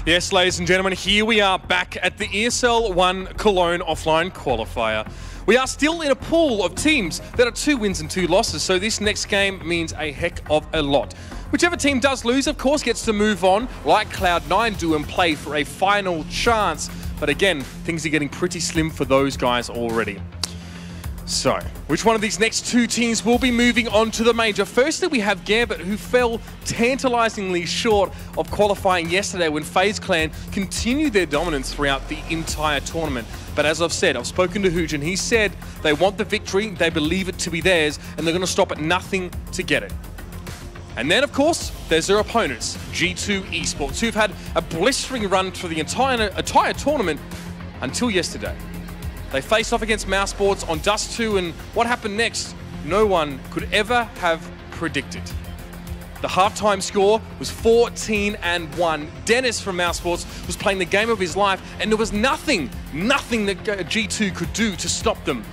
Yes, ladies and gentlemen, here we are back at the ESL 1 Cologne offline qualifier. We are still in a pool of teams that are 2 wins and 2 losses, so this next game means a heck of a lot. Whichever team does lose, of course, gets to move on, like Cloud9 do, and play for a final chance. But again, things are getting pretty slim for those guys already. So, which one of these next 2 teams will be moving on to the major? Firstly, we have Gambit, who fell tantalizingly short of qualifying yesterday when FaZe Clan continued their dominance throughout the entire tournament. But as I've said, I've spoken to Hooge, and he said they want the victory, they believe it to be theirs, and they're going to stop at nothing to get it. And then, of course, there's their opponents, G2 Esports, who've had a blistering run through the entire tournament until yesterday. They faced off against Mouseboards on Dust 2, and what happened next, no one could ever have predicted. The halftime score was 14-1. Dennis from Mouseboards was playing the game of his life, and there was nothing that G2 could do to stop them.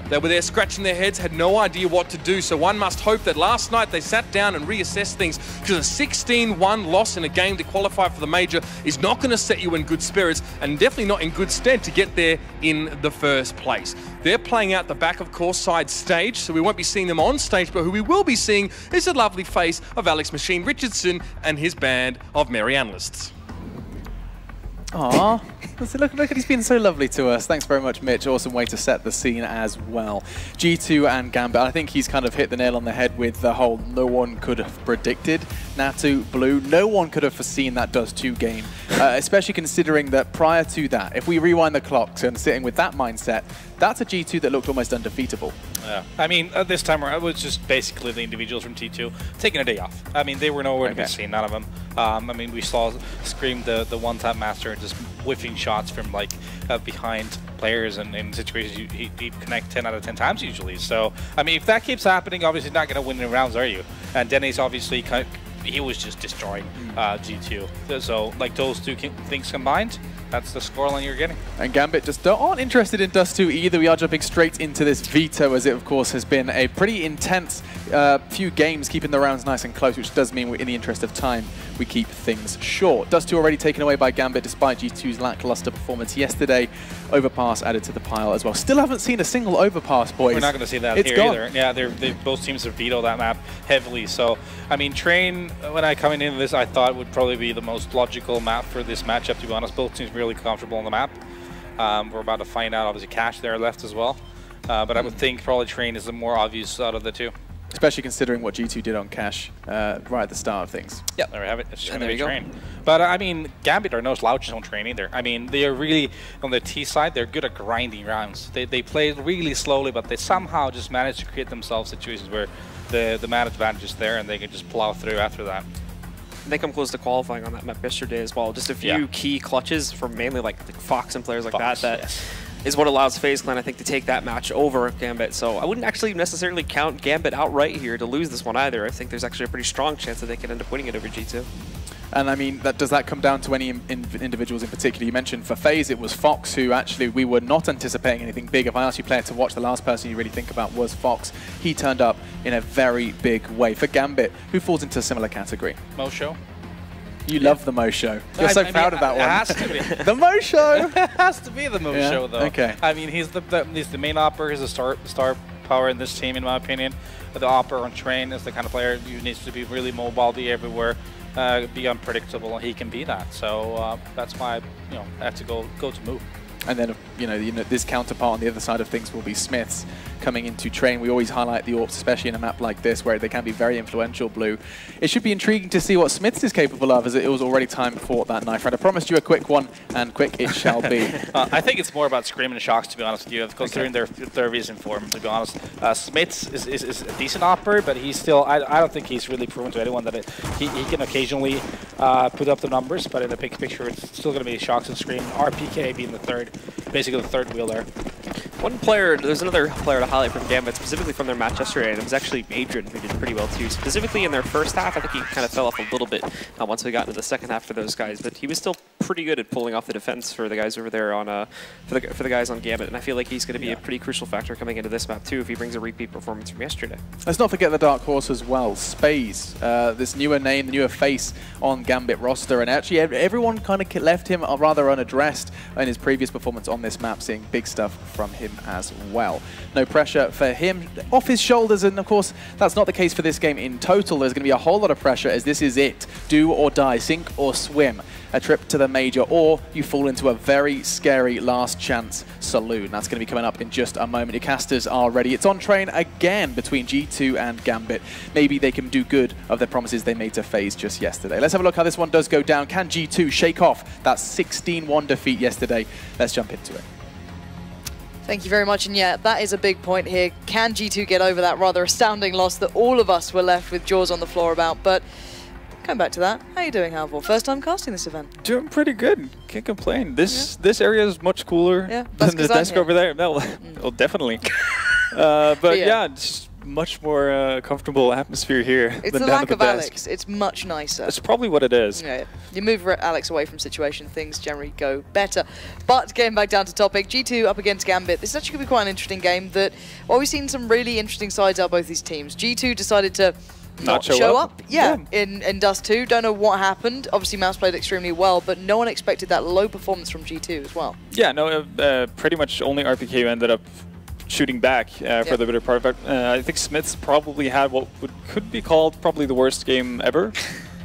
They were there scratching their heads, had no idea what to do, so one must hope that last night they sat down and reassessed things, because a 16-1 loss in a game to qualify for the major is not going to set you in good spirits, and definitely not in good stead to get there in the first place. They're playing out the back, of course, side stage, so we won't be seeing them on stage, but who we will be seeing is the lovely face of Alex Machine Richardson and his band of merry analysts. Aww. Look, he's been so lovely to us. Thanks very much, Mitch. Awesome way to set the scene as well. G2 and Gambit, I think he's kind of hit the nail on the head with the whole no one could have predicted Natu Blue. No one could have foreseen that Dust 2 game, especially considering that prior to that, if we rewind the clocks and sitting with that mindset, that's a G2 that looked almost undefeatable. Yeah, I mean, this time around, it was just basically the individuals from T2 taking a day off. I mean, they were nowhere to be seen, none of them. I mean, we saw Scream, the one-tap master, just whiffing shots from like behind players, and in situations he'd connect 10 out of 10 times usually. So, I mean, if that keeps happening, obviously not going to win in rounds, are you? And Denny's obviously he was just destroying G2. So, like those 2 things combined, that's the scoreline you're getting. And Gambit just aren't interested in Dust 2 either. We are jumping straight into this veto, as it, of course, has been a pretty intense few games, keeping the rounds nice and close, which does mean, in the interest of time, we keep things short. Dust 2 already taken away by Gambit, despite G2's lackluster performance yesterday. Overpass added to the pile as well. Still haven't seen a single overpass, boys. We're not going to see that here either. Yeah, both teams have vetoed that map heavily. So, I mean, Train, when I coming into this, I thought would probably be the most logical map for this matchup, to be honest. Both teams really comfortable on the map. We're about to find out, obviously, Cash there left as well. But I would think probably Train is the more obvious out of the 2. Especially considering what G2 did on Cash right at the start of things. Yeah, there we have it. It's just going to Train. But, I mean, Gambit are no slouches on Train either. I mean, they are really, on the T side, they're good at grinding rounds. They play really slowly, but they somehow just manage to create themselves situations where the man advantage is there, and they can just plow through after that. They come close to qualifying on that map yesterday as well. Just a few key clutches from mainly like Fox and players like that is what allows FaZe Clan, I think, to take that match over Gambit. So I wouldn't actually necessarily count Gambit outright here to lose this one either. I think there's actually a pretty strong chance that they could end up winning it over G2. And I mean, does that come down to any individuals in particular? You mentioned for FaZe, it was Fox, who actually we were not anticipating anything big. If I asked you player to watch, the last person you really think about was Fox. He turned up in a very big way. For Gambit, who falls into a similar category? Mo Show. You love the Mo Show. You're so proud of that one. It has to be. The Mo Show! It has to be the Mo Show, though. Okay. I mean, he's the main opper. He's the star power in this team, in my opinion. The opper on Train is the kind of player who needs to be really mobile, be everywhere, be unpredictable, and he can be that. So that's why I have to go to move. And then, this counterpart on the other side of things will be Smiths coming into Train. We always highlight the AWPs, especially in a map like this, where they can be very influential, Blue. It should be intriguing to see what Smiths is capable of, as it was already time for that knife round. I promised you a quick one, and quick it shall be. I think it's more about Scream and Shocks, to be honest with you, considering their recent form, to be honest. Smiths is a decent operator, but he's still, I don't think he's really proven to anyone that he can occasionally put up the numbers, but in the big picture, it's still going to be Shocks and Scream, RPK being the third. Basically the third wheel there. One player, there's another player to highlight from Gambit, specifically from their match yesterday, and it was actually Adrian, who did pretty well too. Specifically in their first half, I think he kind of fell off a little bit once we got into the second half for those guys, but he was still pretty good at pulling off the defense for the guys over there on for the guys on Gambit, and I feel like he's going to be a pretty crucial factor coming into this map too if he brings a repeat performance from yesterday. Let's not forget the dark horse as well, Space, this newer name, the newer face on Gambit roster, and actually everyone kind of left him rather unaddressed in his previous performance on this map, seeing big stuff from him as well. No pressure for him off his shoulders, and of course that's not the case for this game in total. There's going to be a whole lot of pressure as this is it. Do or die, sink or swim. A trip to the major, or you fall into a very scary last chance saloon. That's going to be coming up in just a moment. Your casters are ready. It's on train again between G2 and Gambit. Maybe they can do good of the promises they made to FaZe just yesterday. Let's have a look how this one does go down. Can G2 shake off that 16-1 defeat yesterday? Let's jump into it. Thank you very much, and yeah, that is a big point here. Can G2 get over that rather astounding loss that all of us were left with jaws on the floor about? But going back to that, how are you doing, Halvor? First time casting this event. Doing pretty good. Can't complain. This area is much cooler than the desk over there. No, well, definitely. But yeah, just much more comfortable atmosphere here. It's the lack of Alex. It's much nicer. That's probably what it is. Yeah, you move Alex away from situation, things generally go better. But getting back down to topic, G2 up against Gambit. This is actually going to be quite an interesting game. Well, we've seen some really interesting sides out of both these teams. G2 decided to not show up. Yeah, in Dust 2. Don't know what happened. Obviously, Mouse played extremely well, but no one expected that low performance from G2 as well. Yeah, no, pretty much only RPK ended up shooting back for the better part of it. I think Smiths probably had what could be called probably the worst game ever.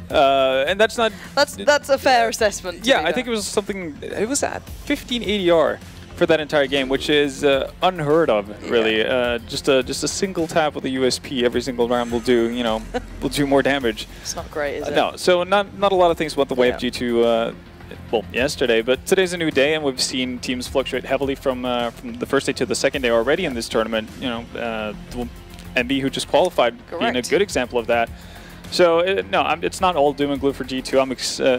And that's not... That's a fair assessment. Yeah, I think it was something... It was at 15 ADR for that entire game, which is unheard of, really. Just a single tap with a USP every single round will do, you know, will do more damage. It's not great, is it? No, so not a lot of things went the way of G2 well, yesterday, but today's a new day, and we've seen teams fluctuate heavily from the first day to the second day already in this tournament. You know, MB, who just qualified, being a good example of that. So no, it's not all doom and gloom for G2. I'm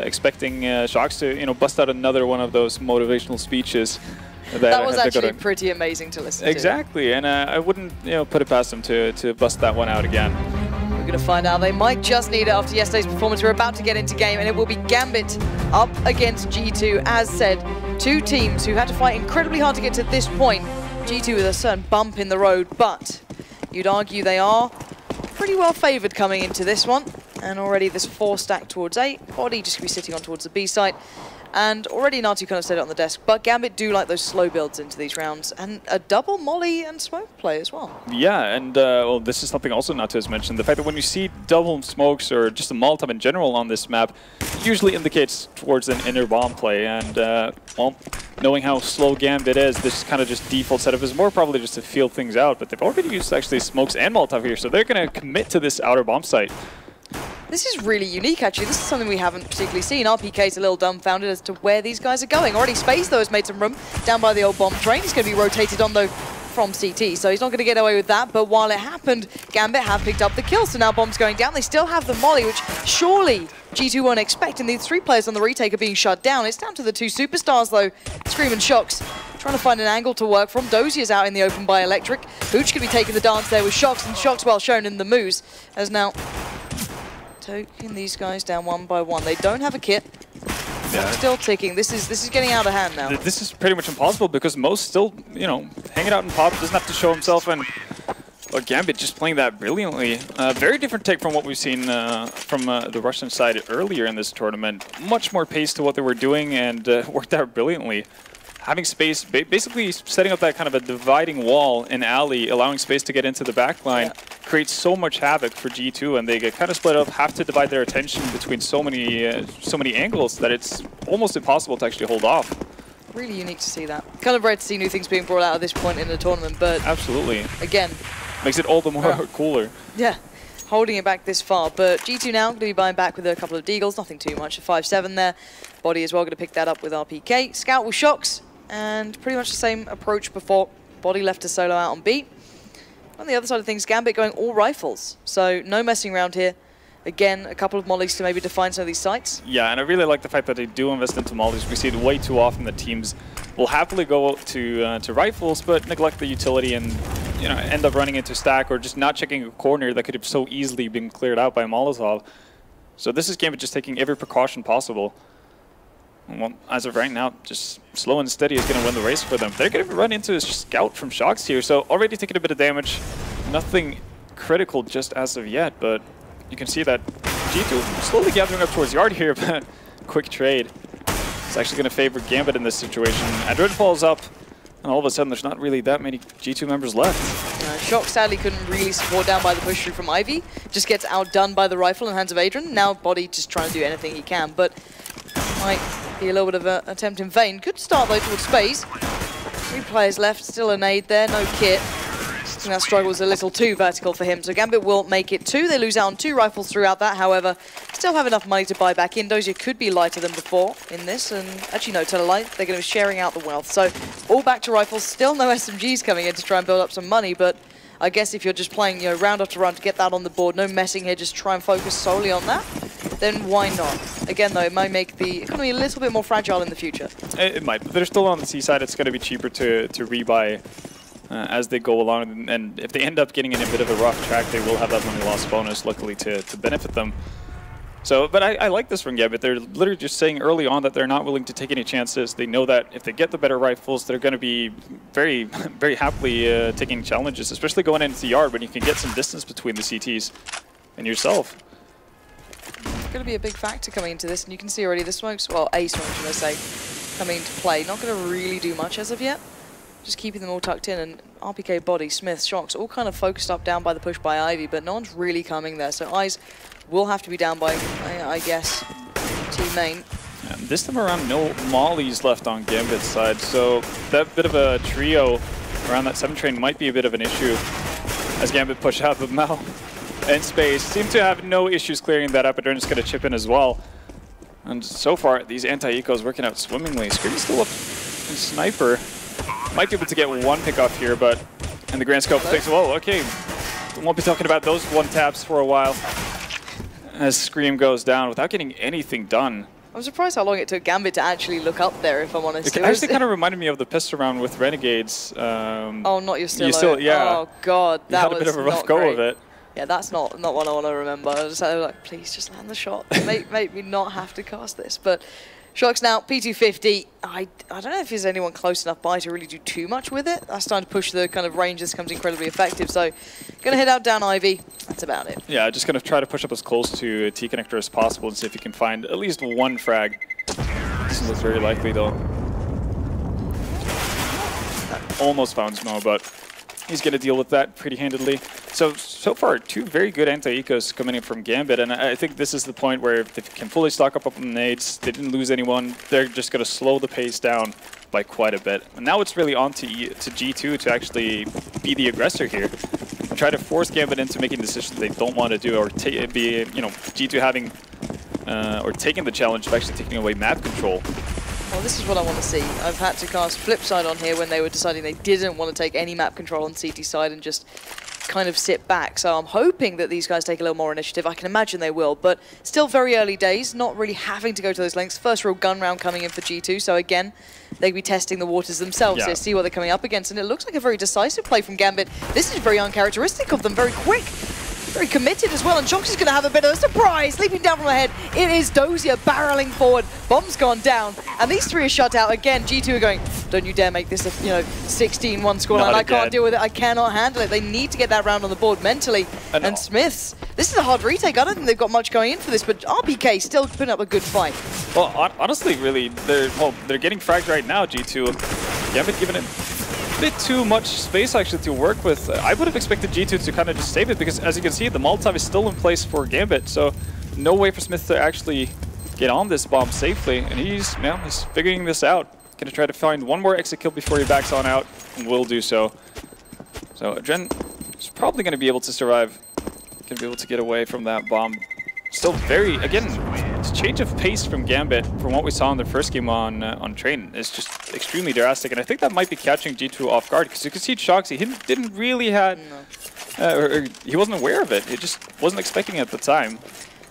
expecting Shocks to, you know, bust out another one of those motivational speeches. That was actually pretty amazing to listen to. Exactly, and I wouldn't, you know, put it past them to bust that one out again. We're going to find out. They might just need it after yesterday's performance. We're about to get into game, and it will be Gambit up against G2. As said, two teams who had to fight incredibly hard to get to this point. G2 with a certain bump in the road, but you'd argue they are pretty well favoured coming into this one. And already this 4 stack towards 8. Body just going to be sitting on towards the B site. And already Natu kind of said it on the desk, but Gambit do like those slow builds into these rounds, and a double molly and smoke play as well. Yeah, and well, this is something also Natu has mentioned, the fact that when you see double smokes or just a Molotov in general on this map, usually indicates towards an inner bomb play, and well, knowing how slow Gambit is, this kind of just default setup is more probably just to feel things out, but they've already used actually smokes and Molotov here, so they're going to commit to this outer bomb site. This is really unique, actually. This is something we haven't particularly seen. RPK's a little dumbfounded as to where these guys are going. Already Space, though, has made some room down by the old bomb train. He's going to be rotated on, though, from CT, so he's not going to get away with that. But while it happened, Gambit have picked up the kill, so now bomb's going down. They still have the molly, which surely G2 won't expect, and these 3 players on the retake are being shut down. It's down to the 2 superstars, though. Scream and Shocks trying to find an angle to work from. Dozier's out in the open by Electric. Hooch could be taking the dance there with Shocks, and Shocks well shown in the moves, as now taking these guys down one by one. They don't have a kit. Still ticking. This is getting out of hand now. This is pretty much impossible because Mo's still, you know, hanging out in pop, doesn't have to show himself, and well, Gambit just playing that brilliantly. Very different take from what we've seen from the Russian side earlier in this tournament. Much more pace to what they were doing, and worked out brilliantly. Having Space, basically setting up that kind of a dividing wall in alley, allowing Space to get into the backline, creates so much havoc for G2, and they get kind of split up, have to divide their attention between so many angles that it's almost impossible to actually hold off. Really unique to see that. Kind of rare to see new things being brought out at this point in the tournament, but absolutely, again, makes it all the more cooler. Yeah, holding it back this far, but G2 now going to be buying back with a couple of deagles, nothing too much. A 5-7 there. Body as well going to pick that up with RPK. Scout with Shocks. And pretty much the same approach before. Body left to solo out on B. On the other side of things, Gambit going all rifles. So no messing around here. Again, a couple of mollies to maybe define some of these sites. Yeah, and I really like the fact that they do invest into mollies. We see it way too often that teams will happily go to rifles, but neglect the utility and, you know, end up running into stack or just not checking a corner that could have so easily been cleared out by a Molotov. So this is Gambit just taking every precaution possible. well, as of right now, just slow and steady is going to win the race for them. They're going to run into a scout from Shox here, so already taking a bit of damage. Nothing critical just as of yet, but you can see that G2 slowly gathering up towards Yard here, but quick trade. It's actually going to favor Gambit in this situation. Android falls up, and all of a sudden there's not really that many G2 members left. Shock sadly couldn't really support down by the push through from Ivy. Just gets outdone by the rifle in the hands of Adrian. Now Body just trying to do anything he can, but might be a little bit of an attempt in vain. Good start though towards space. 3 players left, still a nade there, no kit. I think that struggle was a little too vertical for him, so Gambit will make it 2. They lose out on 2 rifles throughout that, however, still have enough money to buy back in. Dozier could be lighter than before in this, and actually no, tell a lie, they're going to be sharing out the wealth. So all back to rifles, still no SMGs coming in to try and build up some money, but I guess if you're just playing, you know, round after round to get that on the board, no messing here, just try and focus solely on that, then why not? Again though, it might make the economy a little bit more fragile in the future. It might, but they're still on the seaside. It's going to be cheaper to rebuy as they go along, and if they end up getting in a bit of a rough track, they will have that money loss bonus, luckily, to benefit them. So, but I like this from Gambit. They're literally just saying early on that they're not willing to take any chances. They know that if they get the better rifles, they're going to be very, very happily taking challenges, especially going into the Yard when you can get some distance between the CTs and yourself. It's going to be a big factor coming into this, and you can see already the smokes, well, a smoke, should I say, coming into play. Not going to really do much as of yet. Just keeping them all tucked in, and RPK, Body, Smith, Shox, all kind of focused up down by the push by Ivy, but no one's really coming there. So Eyes will have to be down by, I guess, team main. And this time around, no mollies left on Gambit's side, so that bit of a trio around that 7 train might be a bit of an issue as Gambit push out, but Mal and Space seem to have no issues clearing that up, and they're just going to chip in as well. And so far, these anti-ecos working out swimmingly. Scream's still up in Sniper. Might be able to get one pick off here, but in the grand scope of things, whoa, okay. Won't be talking about those one taps for a while as Scream goes down without getting anything done. I'm surprised how long it took Gambit to actually look up there, if I'm honest. It actually kind of reminded me of the pistol round with Renegades. Oh, not your Stillo. You still, yeah. Oh, God, that was you had a bit of a rough go great. of it. Yeah, that's not one I want to remember. I was like, please just land the shot. make me not have to cast this. But Shox now, P250. I don't know if there's anyone close enough by to really do too much with it. That's starting to push the kind of range. This becomes incredibly effective. So, going to head out down Ivy. That's about it. Yeah, just going to try to push up as close to T-Connector as possible and see if you can find at least one frag. This looks very likely, though. Almost found Smo, but he's going to deal with that pretty handedly. So far, 2 very good anti-ecos coming in from Gambit, and I think this is the point where if they can fully stock up on nades, they didn't lose anyone, they're just going to slow the pace down by quite a bit. And now it's really on to G2 to actually be the aggressor here and try to force Gambit into making decisions they don't want to do, or be, you know, G2 having or taking the challenge of actually taking away map control. Well, this is what I want to see. I've had to cast Flipside on here when they were deciding they didn't want to take any map control on CT side and just kind of sit back. So I'm hoping that these guys take a little more initiative. I can imagine they will, but still very early days, not really having to go to those lengths. First real gun round coming in for G2, so again, they'll be testing the waters themselves here, see what they're coming up against, and it looks like a very decisive play from Gambit. This is very uncharacteristic of them, very quick. Very committed as well, and Shox is going to have a bit of a surprise. Leaping down from ahead, it is Dozier barreling forward. Bomb's gone down, and these 3 are shut out. Again, G2 are going, don't you dare make this a 16-1 scoreline. I can't deal with it. I cannot handle it. They need to get that round on the board mentally. And Smiths, this is a hard retake. I don't think they've got much going in for this, but RPK still putting up a good fight. Well, honestly, really, they're getting fragged right now, G2. Gambit giving it bit too much space actually to work with. I would have expected G2 to kind of just save it because, as you can see, the Molotov is still in place for Gambit, so no way for Smith to actually get on this bomb safely, and he's figuring this out. Gonna try to find one more exit kill before he backs on out, and will do so. So Adren is probably gonna be able to survive, gonna be able to get away from that bomb. Still very, again, change of pace from Gambit from what we saw in their first game on Train is just extremely drastic, and I think that might be catching G2 off guard, because you can see Shoxy, he didn't really have, or he wasn't aware of it, he just wasn't expecting it at the time.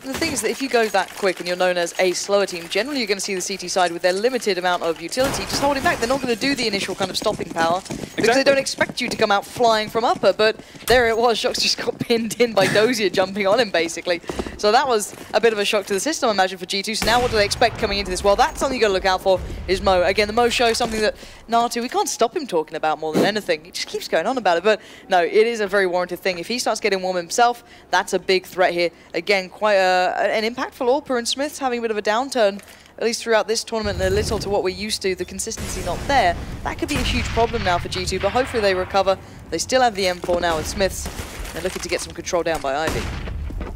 The thing is that if you go that quick and you're known as a slower team, generally you're going to see the CT side with their limited amount of utility just holding back. They're not going to do the initial kind of stopping power because they don't expect you to come out flying from upper. But there it was. Shox just got pinned in by Dozier jumping on him, basically. So that was a bit of a shock to the system, I imagine, for G2. So now what do they expect coming into this? Well, that's something you got to look out for is Mo. Again, the Mo show, something that Natu, we can't stop him talking about more than anything. He just keeps going on about it. But no, it is a very warranted thing. If he starts getting warm himself, that's a big threat here. Again, quite an impactful AWPer, and Smith's having a bit of a downturn, at least throughout this tournament, and a little to what we're used to, the consistency not there. That could be a huge problem now for G2, but hopefully they recover. They still have the M4 now with Smiths. They're looking to get some control down by Ivy.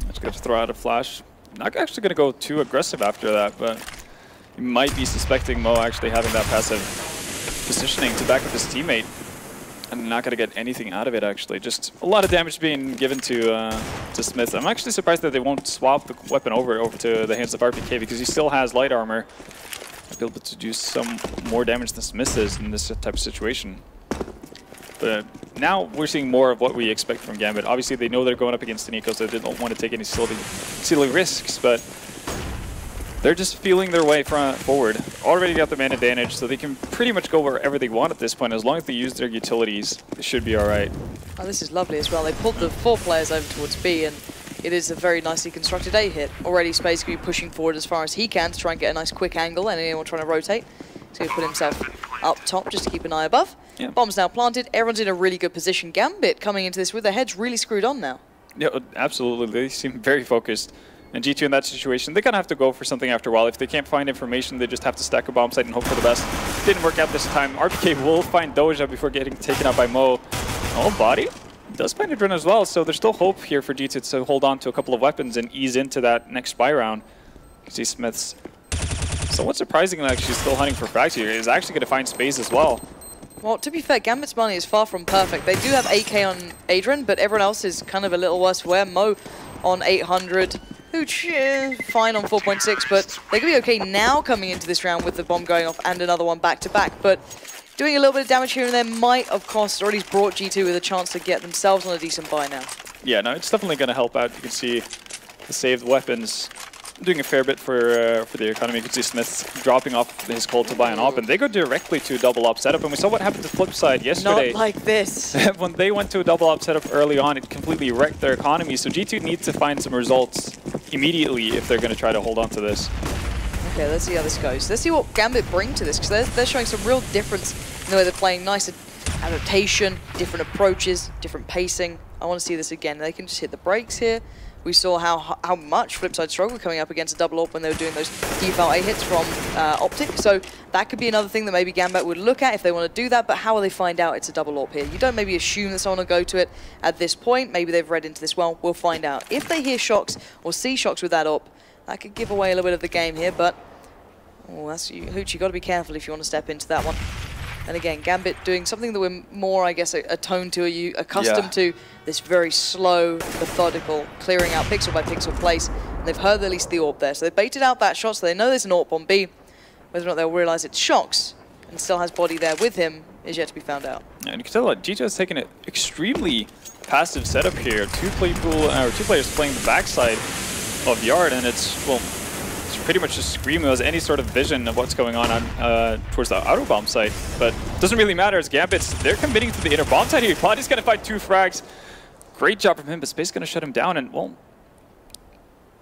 Just going to throw out a flash. Not actually going to go too aggressive after that, but you might be suspecting Mo actually having that passive positioning to back up his teammate. And not going to get anything out of it, actually. Just a lot of damage being given to Smith. I'm actually surprised that they won't swap the weapon over to the hands of RPK, because he still has light armor. I'll be able to do some more damage than Smith is in this type of situation. But now we're seeing more of what we expect from Gambit. Obviously, they know they're going up against Nico, so they don't want to take any silly risks, but they're just feeling their way forward. Already got the man advantage, so they can pretty much go wherever they want at this point. As long as they use their utilities, they should be all right. Oh, this is lovely as well. They pulled the 4 players over towards B, and it is a very nicely constructed A hit. Already Space going to be pushing forward as far as he can to try and get a nice quick angle, and anyone trying to rotate. So he'll put himself up top just to keep an eye above. Yeah. Bomb's now planted. Everyone's in a really good position. Gambit coming into this with their heads really screwed on now. Yeah, absolutely. They seem very focused. And G2 in that situation, they kind of have to go for something after a while. If they can't find information, they just have to stack a bomb site and hope for the best. Didn't work out this time. RPK will find Doja before getting taken out by Mo. Oh, body does find a drone as well, so there's still hope here for G2 to hold on to a couple of weapons and ease into that next spy round. See Smith's somewhat surprisingly actually still hunting for frags here. He's actually going to find space as well. Well, to be fair, Gambit's money is far from perfect. They do have 8k on Adrian, but everyone else is kind of a little worse for wear. Mo on 800. Hooch, fine on 4.6, but they could be okay now coming into this round with the bomb going off and another one back-to-back. But doing a little bit of damage here and there might have cost, or at least brought G2 with a chance to get themselves on a decent buy now. Yeah, no, it's definitely going to help out. You can see the saved weapons doing a fair bit for the economy. You can see Smith dropping off his call to buy an op, and they go directly to a double op setup. And we saw what happened to Flip Side yesterday. Not like this. When they went to a double op setup early on, it completely wrecked their economy. So G2 needs to find some results immediately if they're going to try to hold on to this. Okay, let's see how this goes. Let's see what Gambit bring to this, because they're showing some real difference in the way they're playing. Nice adaptation, different approaches, different pacing. I want to see this again. They can just hit the brakes here. We saw how much Flipside struggled coming up against a double AWP when they were doing those default A hits from Optic. So that could be another thing that maybe Gambit would look at if they want to do that, but how will they find out it's a double AWP here? You don't maybe assume that someone will go to it at this point. Maybe they've read into this well. We'll find out. If they hear Shox or see Shox with that AWP, that could give away a little bit of the game here, but oh, that's Hooch, you got to be careful if you want to step into that one. And again, Gambit doing something that we're more, I guess, attuned to, accustomed to, this very slow, methodical, clearing out pixel by pixel place. And they've heard at least the AWP there. So they baited out that shot, so they know there's an AWP on B. Whether or not they'll realize it's Shox and still has body there with him is yet to be found out. Yeah, and you can tell that G2 has taken an extremely passive setup here. Two players playing the backside of Yard, and it's, well, pretty much just screaming as any sort of vision of what's going on towards the outer bomb site. But it doesn't really matter as Gambit's, they're committing to the inner bomb site here. Body's going to find 2 frags. Great job from him, but Space going to shut him down. And, well,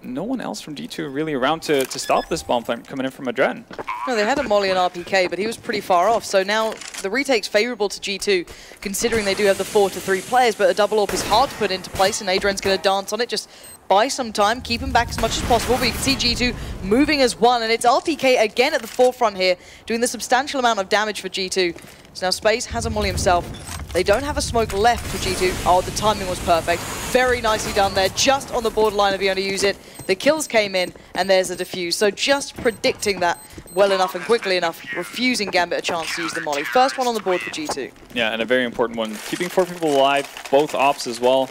no one else from G2 really around to stop this bomb plant coming in from Adren. No, they had a molly on RPK, but he was pretty far off. So now the retake's favorable to G2, considering they do have the 4 to 3 players, but a double AWP is hard to put into place, and Adrian's going to dance on it. Just buy some time, keep him back as much as possible, but you can see G2 moving as one, and it's RPK again at the forefront here, doing the substantial amount of damage for G2. So now Space has a molly himself. They don't have a smoke left for G2. Oh, the timing was perfect. Very nicely done there, just on the borderline of being able to use it. The kills came in, and there's a defuse. So just predicting that well enough and quickly enough, refusing Gambit a chance to use the molly. First one on the board for G2. Yeah, and a very important one. Keeping 4 people alive, both ops as well.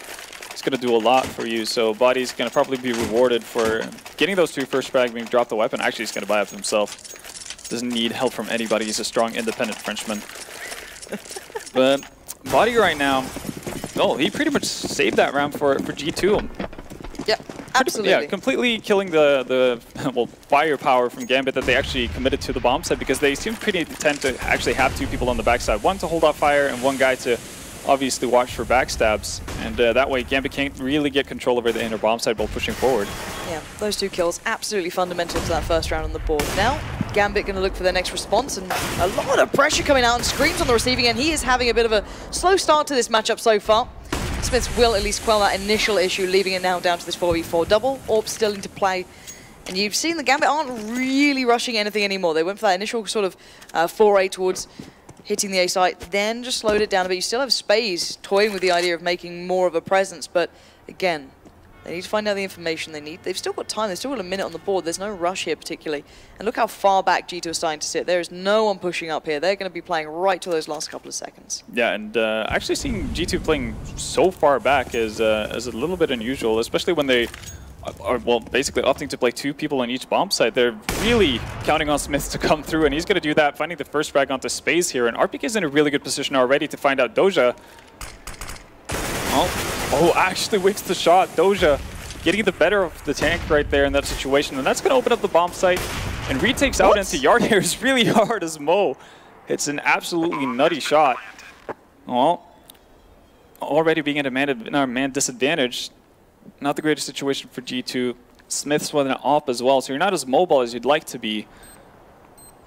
It's going to do a lot for you, so Body's going to probably be rewarded for getting those 2 first frag, being dropped the weapon. Actually, he's going to buy up himself. Doesn't need help from anybody. He's a strong, independent Frenchman. But Body right now, oh, he pretty much saved that round for G2. Yeah, Absolutely. Yeah, completely killing the well, firepower from Gambit that they actually committed to the bomb site, because they seem pretty intent to actually have two people on the backside. One to hold off fire and one guy to obviously watch for backstabs. And that way Gambit can't really get control over the inner bomb site while pushing forward. Yeah, those two kills absolutely fundamental to that first round on the board. Now, Gambit going to look for their next response, and a lot of pressure coming out, and Scream's on the receiving end. He is having a bit of a slow start to this matchup so far. Smiths will at least quell that initial issue, leaving it now down to this 4v4 double. Orb still into play, and you've seen the Gambit aren't really rushing anything anymore. They went for that initial sort of foray towards hitting the A site, then just slowed it down a bit. You still have Space toying with the idea of making more of a presence, but again, they need to find out the information they need. They've still got time. They've still got a minute on the board. There's no rush here particularly. And look how far back G2 are starting to sit. There is no one pushing up here. They're going to be playing right to those last couple of seconds. Yeah, and actually seeing G2 playing so far back is a little bit unusual, especially when they are, well, basically opting to play two people on each bomb site. They're really counting on Smith to come through, and he's going to do that, finding the first frag onto Space here. And RPK is in a really good position already to find out Doja. Oh, actually waits the shot. Doja getting the better of the tank right there in that situation, and that's going to open up the bomb site. And retakes out into yard here is really hard as Mo hits an absolutely nutty shot. Well, already being at a man disadvantage. Not the greatest situation for G2. Smith's with an op as well, so you're not as mobile as you'd like to be.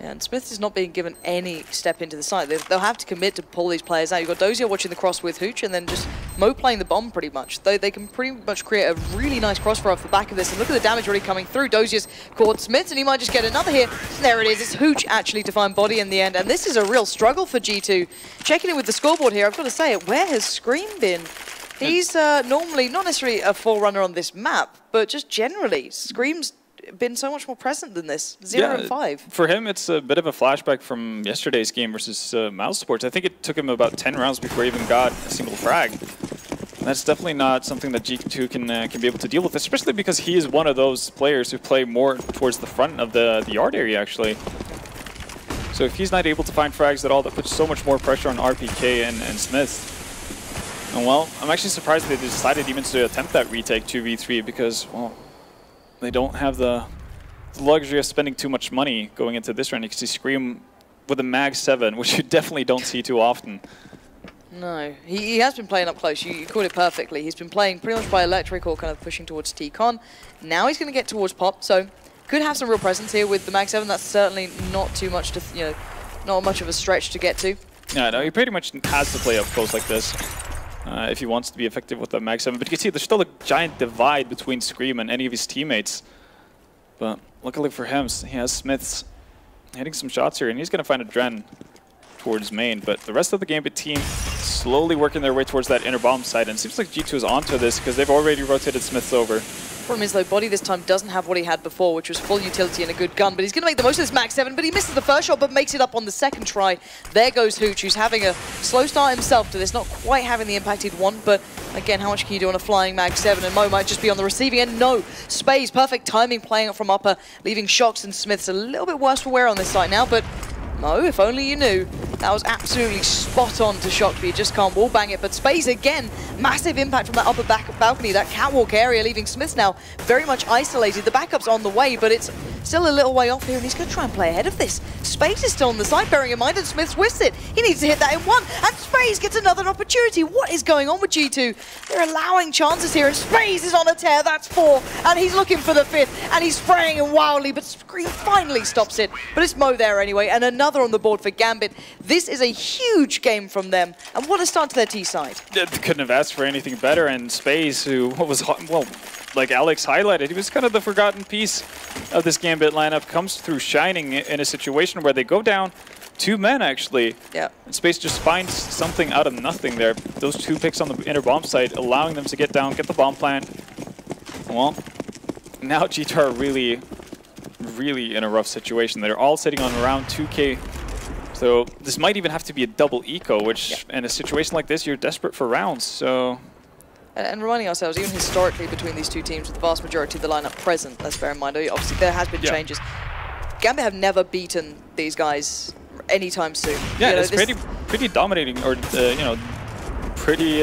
Yeah, and Smith is not being given any step into the site. They'll have to commit to pull these players out. You've got Dozier watching the cross with Hooch, and then just Mo playing the bomb pretty much. They can pretty much create a really nice crossfire off the back of this. And look at the damage already coming through. Dozier's caught Smith, and he might just get another here. There it is. It's Hooch actually to find body in the end. And this is a real struggle for G2. Checking in with the scoreboard here, I've got to say it. Where has Scream been? He's normally not necessarily a forerunner on this map, but just generally, Scream's been so much more present than this. 0 and 5. For him, it's a bit of a flashback from yesterday's game versus Mouse Sports. I think it took him about 10 rounds before he even got a single frag. That's definitely not something that G2 can be able to deal with, especially because he is one of those players who play more towards the front of the yard area, actually. So if he's not able to find frags at all, that puts so much more pressure on RPK and Smith. And well, I'm actually surprised they decided even to attempt that retake 2v3 because, well, they don't have the luxury of spending too much money going into this round. You can see Scream with a Mag 7, which you definitely don't see too often. No, he has been playing up close. You called it perfectly. He's been playing pretty much by electric or kind of pushing towards T-Con. Now he's going to get towards Pop, so could have some real presence here with the Mag 7. That's certainly not too much to, not much of a stretch to get to. Yeah, no, he pretty much has to play up close like this. If he wants to be effective with the Mag 7. But you can see there's still a giant divide between Scream and any of his teammates. But luckily for him, he has Smiths hitting some shots here, and he's going to find a Dren towards main. But the rest of the Gambit team slowly working their way towards that inner bomb side. And it seems like G2 is onto this because they've already rotated Smiths over. Problem is, though, Body this time doesn't have what he had before, which was full utility and a good gun. But he's going to make the most of this Max 7, but he misses the first shot, but makes it up on the second try. There goes Hooch, who's having a slow start himself to this, not quite having the impact he'd want, but again, how much can you do on a flying Mag 7? And Mo might just be on the receiving end. No, Space, perfect timing, playing up from upper, leaving Shocks and Smiths a little bit worse for wear on this site now, but Mo, if only you knew. That was absolutely spot on to Shock, but you just can't wall bang it. But Space again, massive impact from that upper balcony, that catwalk area, leaving Smith now very much isolated. The backup's on the way, but it's still a little way off here, and he's going to try and play ahead of this. Space is still on the side, bearing in mind, and Smith whiffs it. He needs to hit that in one, and Space gets another opportunity. What is going on with G2? They're allowing chances here, and Space is on a tear. That's 4, and he's looking for the 5th, and he's spraying him wildly, but Scream finally stops it. But it's Mo there anyway, and another on the board for Gambit. This is a huge game from them, and what a start to their T side. They couldn't have asked for anything better, and Space, who was, well, like Alex highlighted, he was kind of the forgotten piece of this Gambit lineup, comes through shining in a situation where they go down 2 men, actually. Yeah. And Space just finds something out of nothing there. Those 2 picks on the inner bomb site, allowing them to get down, get the bomb plant. Well, now G2 are really in a rough situation. They're all sitting on around 2K. So this might even have to be a double eco, which in a situation like this, you're desperate for rounds. So. And reminding ourselves, even historically between these two teams, with the vast majority of the lineup present, let's bear in mind, obviously there has been changes. Gambit have never beaten these guys anytime soon. Yeah, it's pretty dominating, or pretty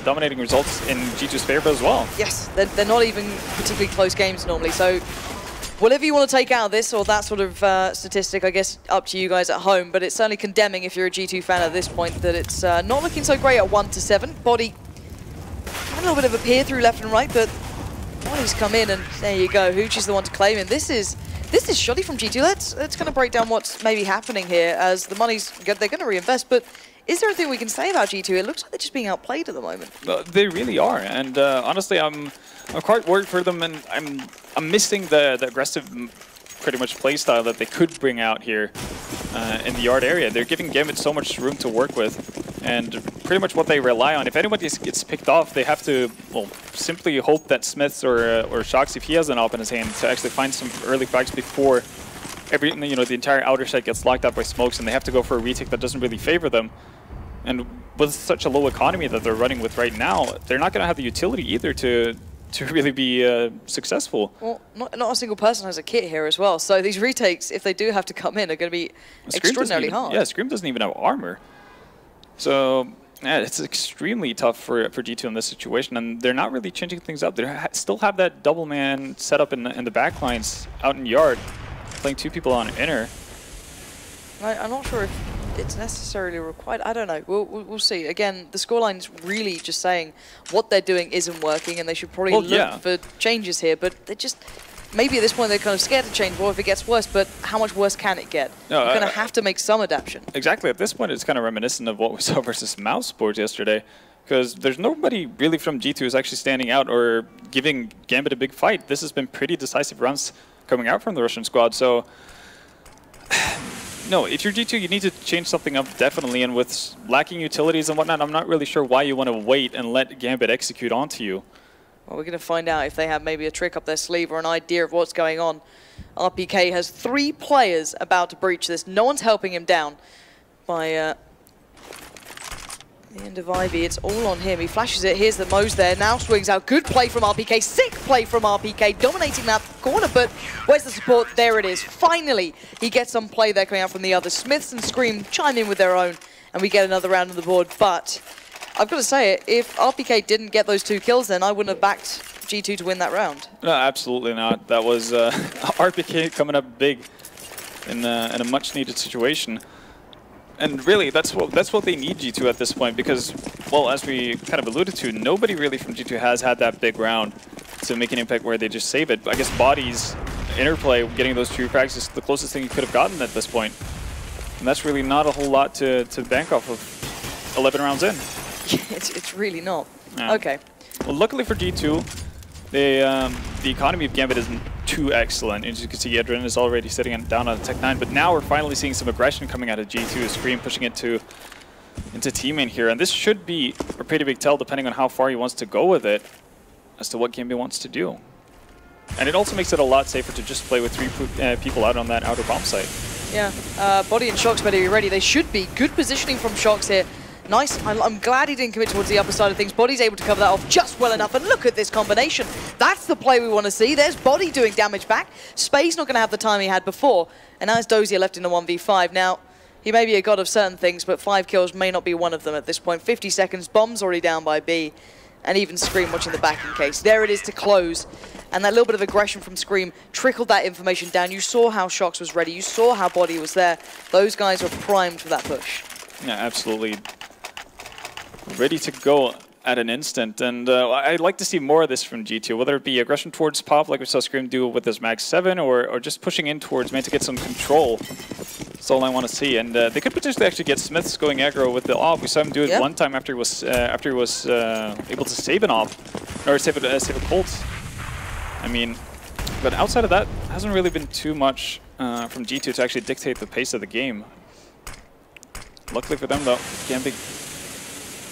dominating results in G2's favor as well. Yes, they're not even particularly close games normally, so whatever you want to take out of this or that sort of statistic, I guess up to you guys at home, but it's certainly condemning if you're a G2 fan at this point that it's not looking so great at 1-7. Body had a little bit of a peer through left and right, but Body's come in and there you go. Hoochie's the one to claim him. This is shoddy from G2. Let's kind of break down what's maybe happening here as the money's good. They're going to reinvest, but is there anything we can say about G2? It looks like they're just being outplayed at the moment. They really are, and honestly, I'm quite worried for them, and I'm missing the aggressive, pretty much play style that they could bring out here in the yard area. They're giving Gambit so much room to work with, and pretty much what they rely on. If anybody gets picked off, they have to, well, simply hope that Smiths or Shocks, if he has an op in his hand, to actually find some early frags before the entire outer side gets locked up by smokes, and they have to go for a retake that doesn't really favor them. And with such a low economy that they're running with right now, they're not going to have the utility either to really be successful. Well, not a single person has a kit here as well, so these retakes, if they do have to come in, are going to be extraordinarily hard. Yeah, Scream doesn't even have armor. So yeah, it's extremely tough for G2 in this situation, and they're not really changing things up. They still have that double man set up in the back lines out in yard, playing 2 people on inner. I'm not sure if it's necessarily required. I don't know. We'll see. Again, the scoreline's really just saying what they're doing isn't working, and they should probably look for changes here. But they're just maybe at this point they're kind of scared to change. Well, if it gets worse, but how much worse can it get? No, you're going to have to make some adaptation. Exactly. At this point, it's kind of reminiscent of what we saw versus Mouse Sports yesterday, because there's nobody really from G2 who's actually standing out or giving Gambit a big fight. This has been pretty decisive runs coming out from the Russian squad. So no, if you're G2, you need to change something up, definitely. And with lacking utilities and whatnot, I'm not really sure why you want to wait and let Gambit execute onto you. Well, we're going to find out if they have maybe a trick up their sleeve or an idea of what's going on. RPK has 3 players about to breach this. No one's helping him down by the end of Ivy. It's all on him. He flashes it. Here's the Mo's there. Now swings out. Good play from RPK. Sick play from RPK. Dominating that corner, but where's the support? There it is. Finally, he gets some play there coming out from the others. Smiths and Scream chime in with their own, and we get another round on the board. But I've got to say it, if RPK didn't get those 2 kills, then I wouldn't have backed G2 to win that round. No, absolutely not. That was RPK coming up big in a much-needed situation. And really, that's what they need G2 at this point, because, well, as we kind of alluded to, nobody really from G2 has had that big round to make an impact where they just save it. I guess Body's interplay, getting those 2 frags, is the closest thing you could have gotten at this point. And that's really not a whole lot to bank off of 11 rounds in. It's really not. Yeah. Okay. Well, luckily for G2, the economy of Gambit isn't too excellent. As you can see, Adrian is already sitting down on Tech 9, but now we're finally seeing some aggression coming out of G2. Scream pushing it into team-main here, and this should be a pretty big tell depending on how far he wants to go with it as to what Gambit wants to do. And it also makes it a lot safer to just play with 3 people out on that outer bomb site. Yeah, Body and Shocks better be ready. They should be. Good positioning from Shocks here. Nice. I'm glad he didn't commit towards the upper side of things. Body's able to cover that off just well enough. And look at this combination. That's the play we want to see. There's Body doing damage back. Spade's not going to have the time he had before. And now it's Dozier left in a 1v5. Now, he may be a god of certain things, but 5 kills may not be one of them at this point. 50 seconds. Bomb's already down by B. And even Scream watching the back in case. There it is to close. And that little bit of aggression from Scream trickled that information down. You saw how Shocks was ready. You saw how Body was there. Those guys were primed for that push. Yeah, absolutely. Ready to go at an instant, and I'd like to see more of this from G2, whether it be aggression towards Pop, like we saw Scream do with his Mag 7, or just pushing in towards main to get some control. That's all I want to see, and they could potentially actually get Smiths going aggro with the AWP. We saw him do it one time after he was able to save an AWP, or save a Colt. I mean, but outside of that, hasn't really been too much from G2 to actually dictate the pace of the game. Luckily for them, though, Gambit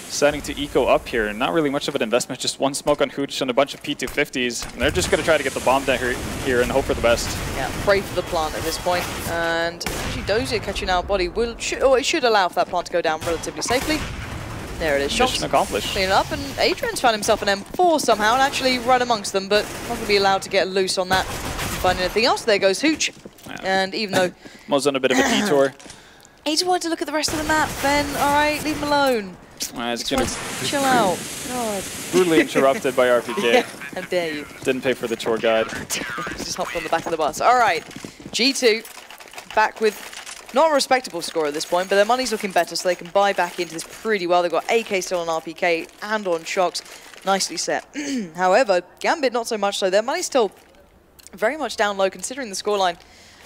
deciding to eco up here. Not really much of an investment, just 1 smoke on Hooch and a bunch of P250s. And they're just going to try to get the bomb down here and hope for the best. Yeah, pray for the plant at this point. And actually Dozier catching out Body it should allow for that plant to go down relatively safely. There it is. Mission accomplished. Clean it up, and Adrian's found himself an M4 somehow and actually right amongst them, but not going to be allowed to get loose on that. Find anything else. There goes Hooch. Yeah. And even though Mo's on a bit of a detour. He just wanted to look at the rest of the map, then alright, leave him alone. It's gonna chill out. God. brutally interrupted by RPK. Yeah, how dare you. Didn't pay for the tour guide. Just hopped on the back of the bus. All right, G2 back with not a respectable score at this point, but their money's looking better, so they can buy back into this pretty well. They've got AK still on RPK and on Shocks. Nicely set. However, Gambit not so much so. Their money's still very much down low considering the scoreline.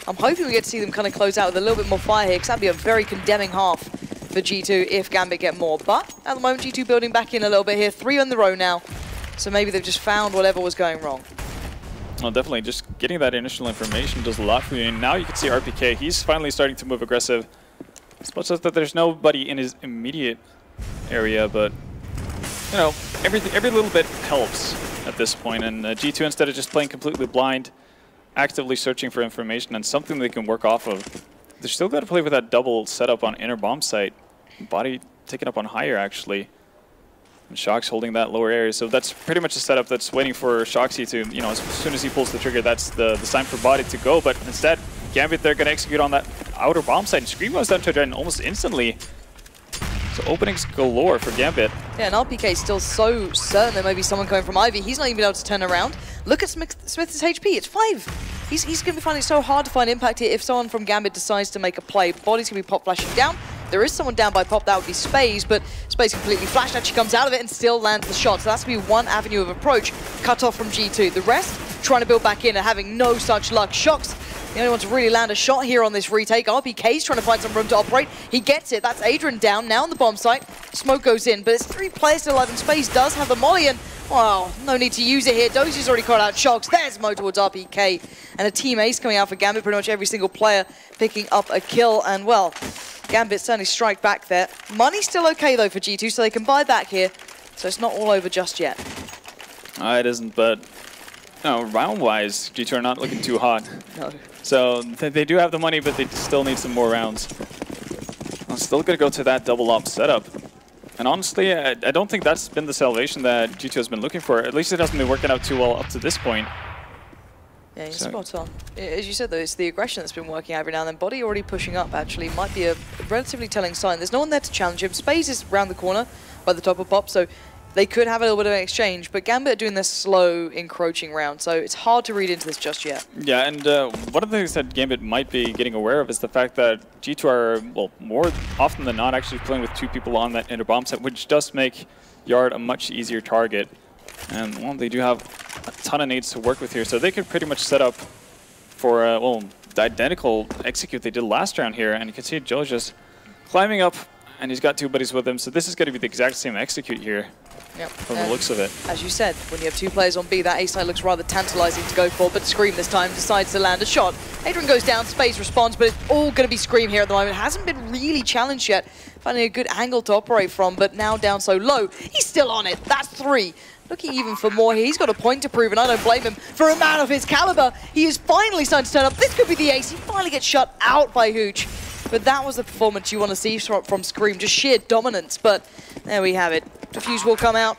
I'm hoping we get to see them kind of close out with a little bit more fire here, because that'd be a very condemning half for G2 if Gambit get more. But at the moment, G2 building back in a little bit here. 3 on the row now. So maybe they've just found whatever was going wrong. Well, definitely. Just getting that initial information does a lot for you. And now you can see RPK. He's finally starting to move aggressive. It's much as that there's nobody in his immediate area, but you know, every little bit helps at this point. And G2, instead of just playing completely blind, actively searching for information and something they can work off of, they're still got to play with that double setup on inner bomb site. Body taken up on higher, actually. And Shox holding that lower area. So that's pretty much a setup that's waiting for Shoxy to, you know, as soon as he pulls the trigger, that's the sign for Body to go. But instead, Gambit, they're going to execute on that outer bomb site. And Scream goes down to Adrenaline almost instantly. So openings galore for Gambit. Yeah, and RPK is still so certain there may be someone coming from Ivy. He's not even able to turn around. Look at Smith's HP, it's 5. He's going to be finding it so hard to find impact here if someone from Gambit decides to make a play. Body's going to be pop flashing down. There is someone down by pop, that would be Space, but Space completely flashed, actually comes out of it and still lands the shot. So that's going to be one avenue of approach cut off from G2. The rest trying to build back in and having no such luck. Shox, the only one to really land a shot here on this retake. RPK's trying to find some room to operate. He gets it. That's Adrian down now on the bomb site. Smoke goes in, but it's 3 players still alive, and Space does have the molly, and wow, no need to use it here. Dozier's already caught out Shox. There's Mo towards RPK, and a team ace coming out for Gambit. Pretty much every single player picking up a kill, and well, Gambit certainly strike back there. Money's still okay though for G2, so they can buy back here. So it's not all over just yet. It isn't, but round-wise, G2 are not looking too hot. No. So they do have the money, but they still need some more rounds. I'm still going to go to that double op setup. And honestly, I don't think that's been the salvation that G2 has been looking for. At least it hasn't been working out too well up to this point. Yeah, you're spot on. As you said though, it's the aggression that's been working out every now and then. Body already pushing up actually might be a relatively telling sign. There's no one there to challenge him. Space is round the corner by the top of pop, so they could have a little bit of an exchange, but Gambit are doing this slow, encroaching round, so it's hard to read into this just yet. Yeah, and one of the things that Gambit might be getting aware of is the fact that G2 are, well, more often than not actually playing with 2 people on that inner bomb set, which does make Yard a much easier target. And, well, they do have a ton of nades to work with here, so they could pretty much set up for, well, the identical execute they did last round here, and you can see Joe just climbing up, and he's got 2 buddies with him, so this is going to be the exact same execute here. Yep. From the looks of it. As you said, when you have 2 players on B, that A side looks rather tantalizing to go for, but Scream this time decides to land a shot. Adrian goes down, Space responds, but it's all going to be Scream here at the moment. Hasn't been really challenged yet, finding a good angle to operate from, but now down so low. He's still on it, that's 3. Looking even for more here, he's got a point to prove, and I don't blame him. For a man of his caliber, he is finally starting to turn up. This could be the ace, he finally gets shut out by Hooch. But that was the performance you want to see from Scream, just sheer dominance, but there we have it. Defuse will come out,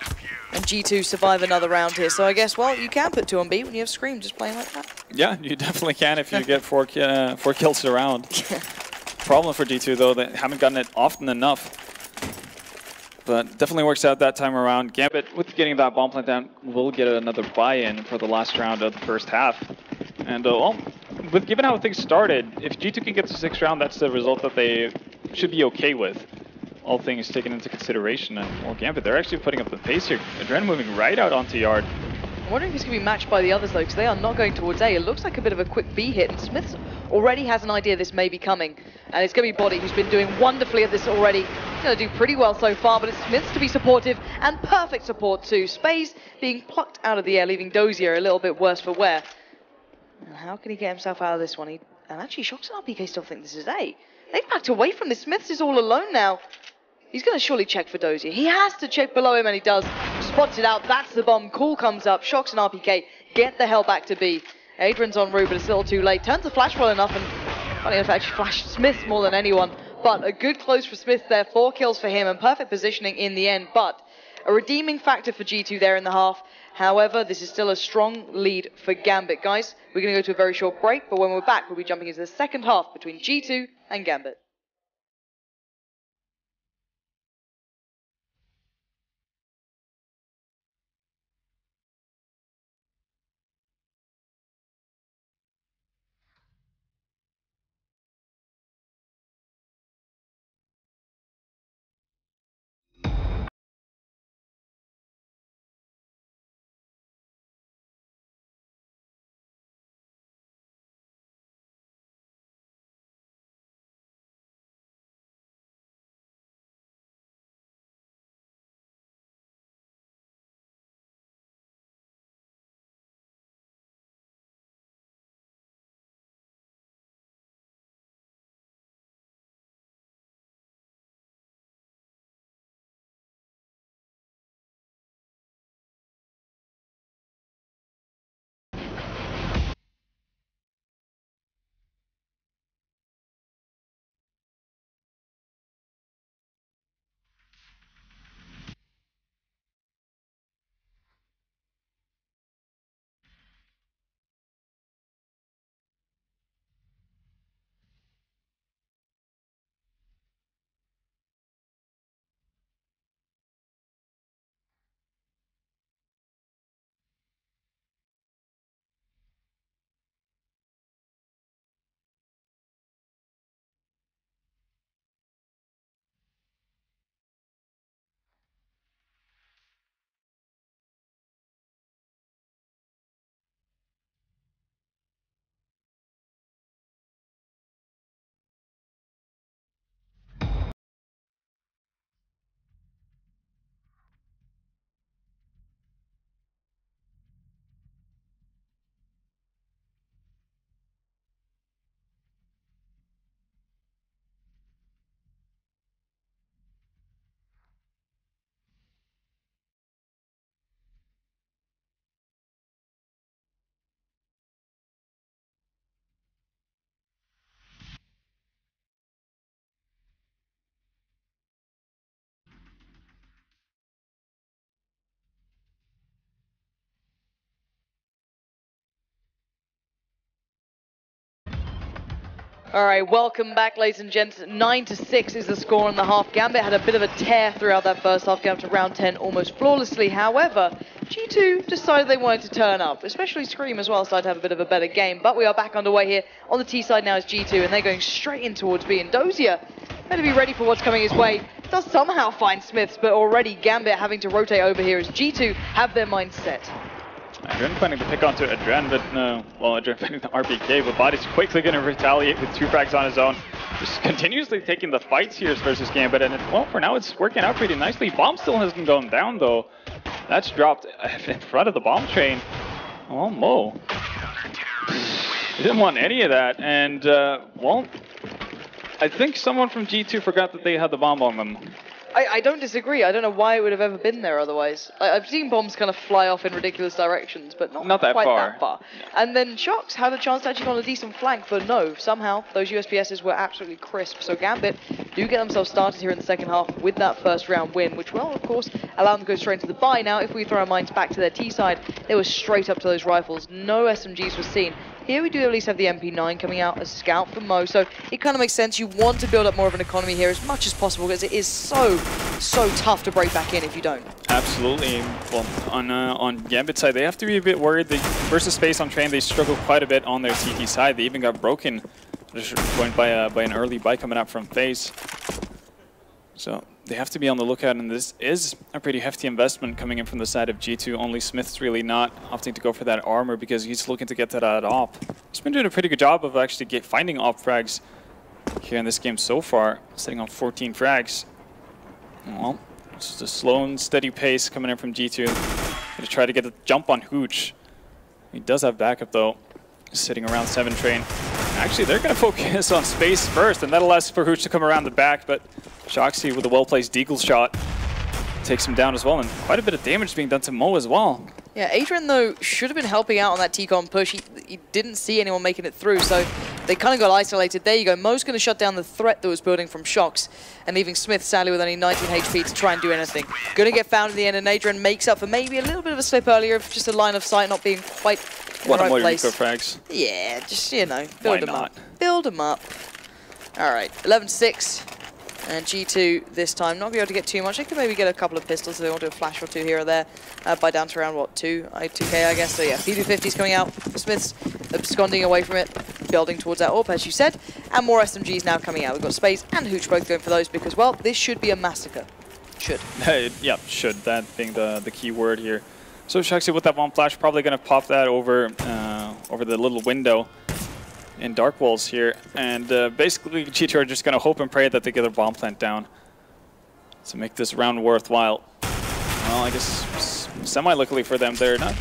and G2 survive another round here. So I guess, well, you can put 2 on B when you have Scream just playing like that. Yeah, you definitely can if you get 4 kills around. Problem for G2, though, they haven't gotten it often enough. But definitely works out that time around. Gambit, with getting that bomb plant down, will get another buy-in for the last round of the first half. And, well, given how things started, if G2 can get to 6th round, that's the result that they should be okay with. All things taken into consideration. And, well, Gambit, they're actually putting up the pace here. Adren moving right out onto Yard. I'm wondering if he's going to be matched by the others, though, because they are not going towards A. It looks like a bit of a quick B hit, and Smith already has an idea this may be coming. And it's going to be Body, who's been doing wonderfully at this already. He's going to do pretty well so far, but it's Smith's to be supportive, and perfect support too. Space being plucked out of the air, leaving Dozier a little bit worse for wear. And how can he get himself out of this one? And actually, Shox and RPK still think this is A. They've backed away from this. Smiths is all alone now. He's going to surely check for Dozier. He has to check below him, and he does. Spots it out. That's the bomb. Call comes up. Shox and RPK get the hell back to B. Adrian's en route, but it's a little too late. Turns the flash well enough, and funny enough, actually flashed Smith more than anyone. But a good close for Smith there. 4 kills for him, and perfect positioning in the end. But a redeeming factor for G2 there in the half. However, this is still a strong lead for Gambit. Guys, we're going to go to a very short break, but when we're back, we'll be jumping into the second half between G2 and Gambit. All right, welcome back, ladies and gents. 9-6 is the score in the half. Gambit had a bit of a tear throughout that first half, getting up to round 10 almost flawlessly. However, G2 decided they wanted to turn up, especially Scream as well, started to have a bit of a better game. But we are back underway here. On the T side now is G2, and they're going straight in towards B. And Dozier better be ready for what's coming his way. Does somehow find Smiths, but already Gambit having to rotate over here as G2 have their mind set. Adren planning to pick onto Adren, but no. Well, Adren finding the RPK, but Body's quickly going to retaliate with 2 frags on his own. Just continuously taking the fights here versus Gambit, and well, for now it's working out pretty nicely. Bomb still hasn't gone down though. That's dropped in front of the bomb train. Oh, Mo. Didn't want any of that, and well, I think someone from G2 forgot that they had the bomb on them. I don't disagree. I don't know why it would have ever been there otherwise. I've seen bombs kind of fly off in ridiculous directions, but not that quite far. that far. Yeah. And then Shox had a chance to actually go on a decent flank, but no, somehow those USPSs were absolutely crisp. So Gambit do get themselves started here in the second half with that first round win, which will, of course, allow them to go straight into the bye. Now, if we throw our minds back to their T side, they were straight up to those rifles. No SMGs were seen. Here we do at least have the MP9 coming out as scout for Mo, so it kind of makes sense. You want to build up more of an economy here as much as possible because it is so tough to break back in if you don't. Absolutely. Well, on Gambit's side, they have to be a bit worried. Versus space on train, they struggle quite a bit on their CT side. They even got broken, just going by an early buy coming up from FaZe. So they have to be on the lookout, and this is a pretty hefty investment coming in from the side of G2. Only Smith's really not opting to go for that armor because he's looking to get to that op. He's been doing a pretty good job of actually finding op frags here in this game so far, sitting on 14 frags. Well, this is a slow and steady pace coming in from G2. Gonna try to get a jump on Hooch. He does have backup though, sitting around 7 train. Actually, they're going to focus on space first, and that allows for Hooch to come around the back, but Shoxy with a well-placed deagle shot takes him down as well, and quite a bit of damage being done to Mo as well. Yeah, Adrian, though, should have been helping out on that T-con push. He didn't see anyone making it through, so they kind of got isolated. There you go. Mo's going to shut down the threat that was building from Shox, and leaving Smith, sadly, with only 19 HP to try and do anything. Going to get found in the end, and Adrian makes up for maybe a little bit of a slip earlier of just a line of sight not being quite in the right place. Frags. Yeah, just, you know, build them up. Build them up. All right, 11-6. And G2 this time not be able to get too much. They could maybe get a couple of pistols if they want to do a flash or two here or there. By down to around, what, 2K, I guess. So yeah, P250's coming out. Smith's absconding away from it, building towards that AWP, as you said. And more SMGs now coming out. We've got Space and Hooch both going for those because, well, this should be a massacre. Should. Yeah, should. That being the key word here. So Shoxy with that bomb flash, probably going to pop that over the little window in Dark Walls here, and basically G2 are just going to hope and pray that they get their bomb plant down to make this round worthwhile. Well, I guess semi-luckily for them, they're not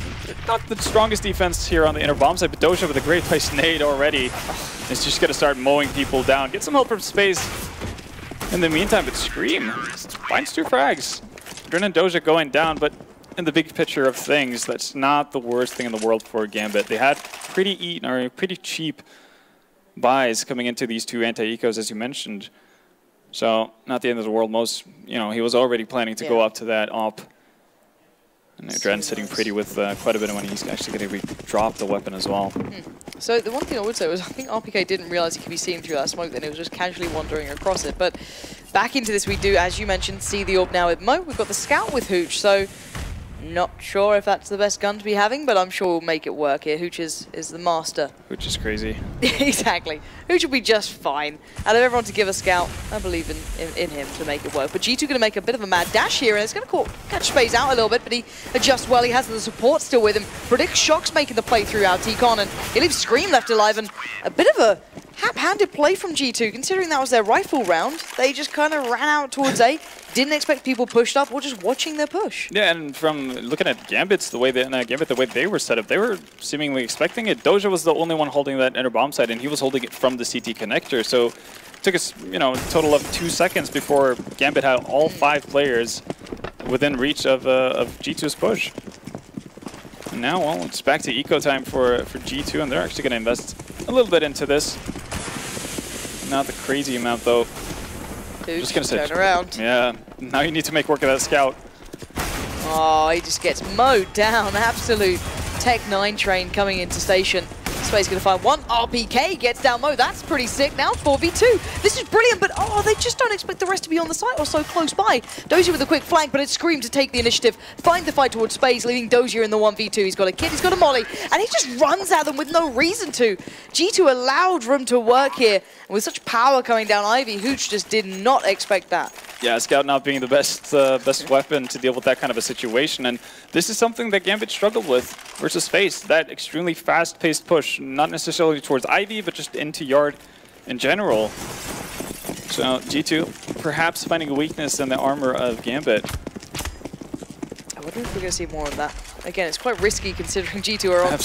the strongest defense here on the inner bomb side, but Doja with a great place nade already is just going to start mowing people down. Get some help from space in the meantime, but Scream finds 2 frags. Dren and Doja going down, but in the big picture of things, that's not the worst thing in the world for Gambit. They had pretty cheap buys coming into these 2 anti-ecos, as you mentioned. So, not the end of the world. Most, he was already planning to go up to that op. And Dren sitting pretty with quite a bit of money. He's actually going to drop the weapon as well. So, the one thing I would say was I think RPK didn't realize he could be seen through that smoke, then he was just casually wandering across it. But back into this, we do, as you mentioned, see the AWP now with Mo. We've got the scout with Hooch, so not sure if that's the best gun to be having, but I'm sure we'll make it work here. Hooch is the master. Hooch is crazy. Exactly. Hooch will be just fine. Out of everyone to give a scout, I believe in him to make it work. But G2 going to make a bit of a mad dash here, and it's going to catch Space out a little bit, but he adjusts well. He has the support still with him. Predicts Shox making the play through out T-con, and he leaves Scream left alive, and a bit of a hap-handed play from G2, considering that was their rifle round. They just kind of ran out towards A. Didn't expect people pushed up or just watching their push. Yeah, and from looking at Gambit's the way they were set up, they were seemingly expecting it. Doja was the only one holding that inner bomb site, and he was holding it from the CT connector. So it took us, a total of 2 seconds before Gambit had all 5 players within reach of G2's push. And now, well, it's back to eco time for G2, and they're actually going to invest a little bit into this. Not the crazy amount, though. Just gonna turn around. Yeah, now you need to make work of that scout. Oh, he just gets mowed down. Absolute Tech 9 train coming into station. Space going to find one. RPK gets down low. That's pretty sick. Now 4v2. This is brilliant, but oh, they just don't expect the rest to be on the site or so close by. Dozier with a quick flank, but it's Scream to take the initiative, find the fight towards Space, leaving Dozier in the 1v2. He's got a kid, he's got a molly, and he just runs at them with no reason to. G2 allowed room to work here, and with such power coming down Ivy, Hooch just did not expect that. Yeah, Scout not being the best weapon to deal with that kind of a situation, and this is something that Gambit struggled with versus FaZe. That extremely fast-paced push, not necessarily towards Ivy, but just into Yard in general. So G2 perhaps finding a weakness in the armor of Gambit. I wonder if we're going to see more of that. Again, it's quite risky considering G2 are on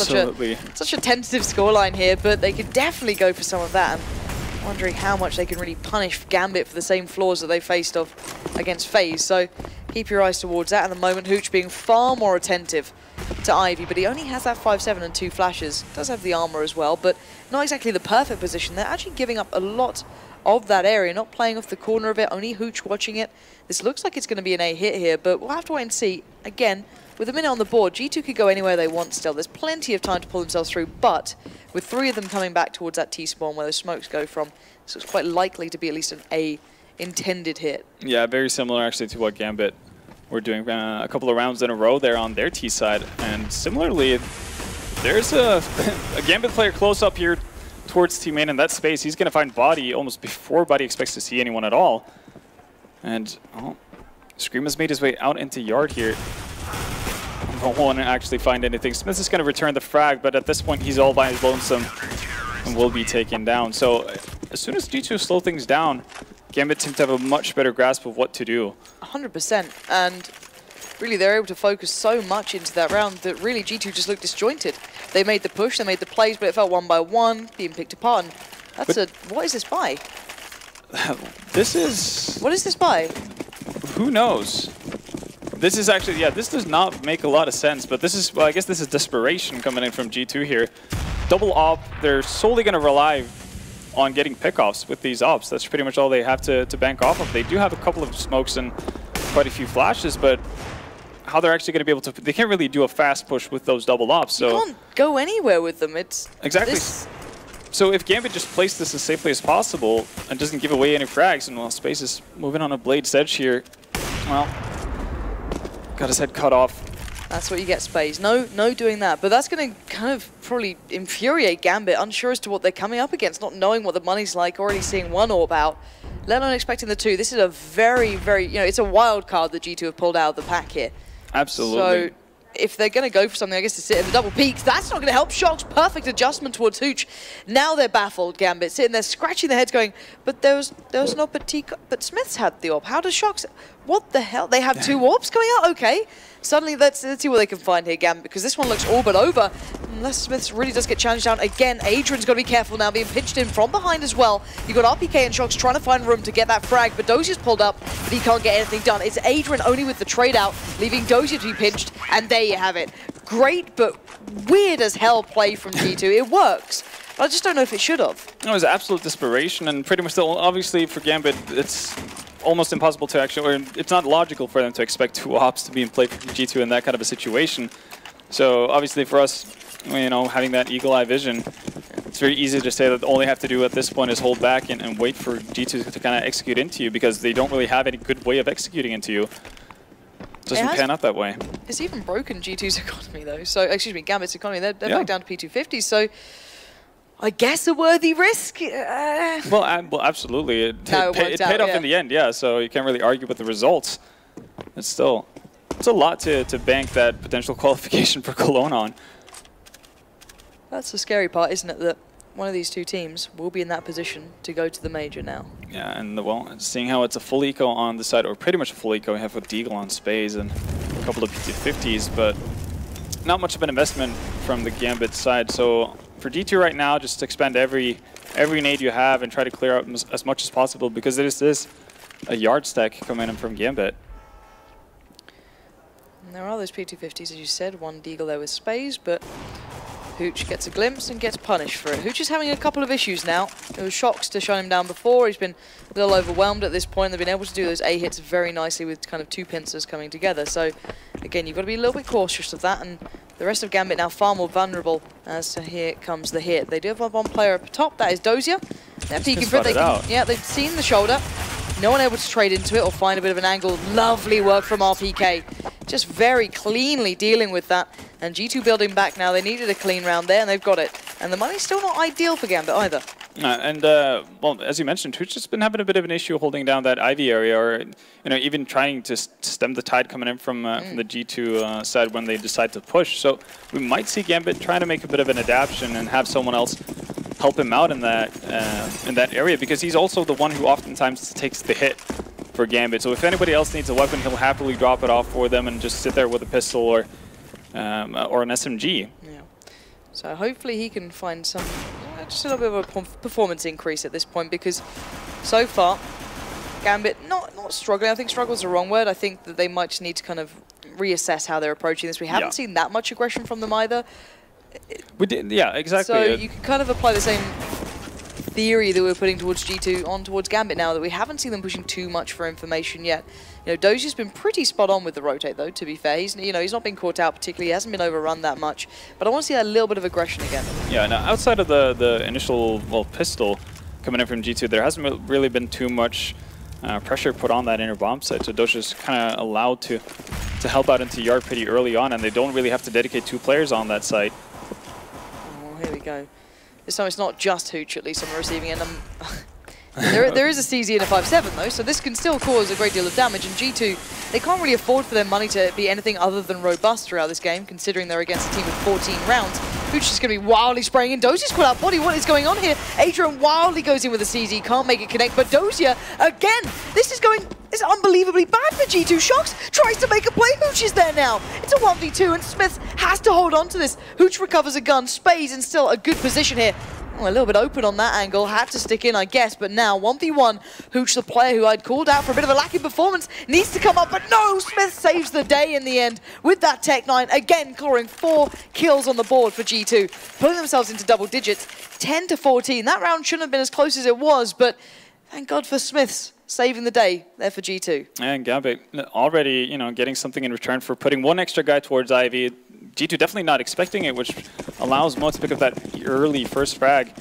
such a tentative scoreline here, but they could definitely go for some of that. And wondering how much they can really punish Gambit for the same flaws that they faced off against FaZe. So keep your eyes towards that. At the moment, Hooch being far more attentive to Ivy, but he only has that 5-7 and 2 flashes. Does have the armor as well, but not exactly the perfect position. They're actually giving up a lot of that area, not playing off the corner of it, only Hooch watching it. This looks like it's going to be an A hit here, but we'll have to wait and see. Again, with a minute on the board, G2 could go anywhere they want still. There's plenty of time to pull themselves through, but with 3 of them coming back towards that T-spawn where those smokes go from, so it's quite likely to be at least an A intended hit. Yeah, very similar actually to what Gambit were doing a couple of rounds in a row there on their T side. And similarly, there's a Gambit player close up here towards T main in that space. He's going to find Body almost before Body expects to see anyone at all. And Scream has made his way out into Yard here. Won't actually find anything. Smith is going to return the frag, but at this point he's all by his lonesome and will be taken down. So as soon as G2 slow things down, Gambit seems to have a much better grasp of what to do. 100%, and really they're able to focus so much into that round that really G2 just looked disjointed. They made the push, they made the plays, but it felt one by one, being picked apart. And that's what is this by? This is... What is this by? Who knows? This is actually, yeah, this does not make a lot of sense, but this is, well, I guess this is desperation coming in from G2 here. Double op, they're solely going to rely on getting pickoffs with these ops. That's pretty much all they have to bank off of. They do have a couple of smokes and quite a few flashes, but how they're actually going to be able to, they can't really do a fast push with those double ops. So you can't go anywhere with them. It's exactly. So if Gambit just plays this as safely as possible and doesn't give away any frags, and while Space is moving on a Blade's edge here, well, got his head cut off. That's what you get, Space. No doing that. But that's going to kind of probably infuriate Gambit, unsure as to what they're coming up against, not knowing what the money's like, already seeing one orb out, let alone expecting the 2. This is a very, very, you know, it's a wild card that G2 have pulled out of the pack here. Absolutely. So if they're going to go for something, I guess, to sit in the double peaks, that's not going to help. Shox, perfect adjustment towards Hooch. Now they're baffled, Gambit, sitting there scratching their heads going, but there was an orb, but Smith's had the orb. How does Shox, what the hell? They have 2 orbs coming out? Okay. Suddenly, let's see what they can find here, Gambit, because this one looks all but over. Unless Smith really does get challenged down again. Adrian's got to be careful now, being pinched in from behind as well. You've got RPK and Shox trying to find room to get that frag, but Dozier's pulled up, but he can't get anything done. It's Adrian only with the trade out, leaving Dozier to be pinched, and there you have it. Great, but weird as hell play from G2. It works. I just don't know if it should have. No, it was absolute desperation, and pretty much obviously for Gambit, it's almost impossible to actually, or it's not logical for them to expect 2 ops to be in play for G2 in that kind of a situation. So obviously for us, you know, having that eagle eye vision, it's very easy to say that all they have to do at this point is hold back and wait for G2 to kind of execute into you, because they don't really have any good way of executing into you. It doesn't pan out that way. It's even broken G2's economy though. So, excuse me, Gambit's economy. They're back down to P250. So I guess a worthy risk. Well, absolutely. It paid off in the end, yeah. So you can't really argue with the results. It's still, it's a lot to bank that potential qualification for Cologne on. That's the scary part, isn't it? That one of these 2 teams will be in that position to go to the major now. Yeah, and well, seeing how it's a full eco on the side, or pretty much a full eco, we have with Deagle on Space and a couple of PT50s, but not much of an investment from the Gambit side. So for D2 right now, just expend every nade you have and try to clear out as much as possible, because there is a yard stack coming in from Gambit. And there are those P250s, as you said, one Deagle there with Space, but Hooch gets a glimpse and gets punished for it. Hooch is having a couple of issues now. It was Shox to shut him down before. He's been a little overwhelmed at this point. They've been able to do those A hits very nicely with kind of 2 pincers coming together. So again, you've got to be a little bit cautious of that, and The rest of Gambit now far more vulnerable as here comes the hit. They do have one player up top, that is Dozier. They're peeking for it. Yeah, they've seen the shoulder. No one able to trade into it or find a bit of an angle. Lovely work from RPK. Just very cleanly dealing with that. And G2 building back now. They needed a clean round there, and they've got it. And the money's still not ideal for Gambit either. Well, as you mentioned, Twitch has been having a bit of an issue holding down that Ivy area, or even trying to stem the tide coming in from the G2 side when they decide to push. So we might see Gambit trying to make a bit of an adaptation and have someone else help him out in that area, because he's also the one who oftentimes takes the hit for Gambit. So if anybody else needs a weapon, he'll happily drop it off for them and just sit there with a pistol or an SMG. Yeah. So hopefully he can find some just a little bit of a performance increase at this point, because so far Gambit not struggling. I think struggle is the wrong word. I think that they might just need to kind of reassess how they're approaching this. We haven't seen that much aggression from them either. We did, yeah, exactly. So you can kind of apply the same theory that we're putting towards G2 on towards Gambit now, that we haven't seen them pushing too much for information yet. Dozier's been pretty spot on with the rotate though, to be fair. He's not been caught out particularly, he hasn't been overrun that much, but I want to see a little bit of aggression again. Yeah, now outside of the initial pistol coming in from G2, there hasn't really been too much pressure put on that inner bomb site, so Dozier's kind of allowed to help out into yard pretty early on, and they don't really have to dedicate 2 players on that site. Oh, here we go. This time it's not just Hooch, at least on the receiving end. There is a CZ and a 5-7 though, so this can still cause a great deal of damage, and G2, they can't really afford for their money to be anything other than robust throughout this game, considering they're against a team with 14 rounds. Hooch is going to be wildly spraying in. Dozier's caught out body. What is going on here? Adrian wildly goes in with a CZ, can't make it connect, but Dozier, again, this is unbelievably bad for G2. Shox tries to make a play. Hooch is there now. It's a 1v2, and Smith has to hold on to this. Hooch recovers a gun. Spade's in still a good position here. Oh, a little bit open on that angle. Had to stick in, I guess, but now 1v1. Hooch, the player who I'd called out for a bit of a lack in performance, needs to come up, but no! Smith saves the day in the end with that Tech-9. Again, clawing 4 kills on the board for G2, putting themselves into double digits, 10-14. That round shouldn't have been as close as it was, but thank God for Smiths saving the day there for G2. And Gambit already, getting something in return for putting 1 extra guy towards Ivy. G2 definitely not expecting it, which allows Mo to pick up that early first frag.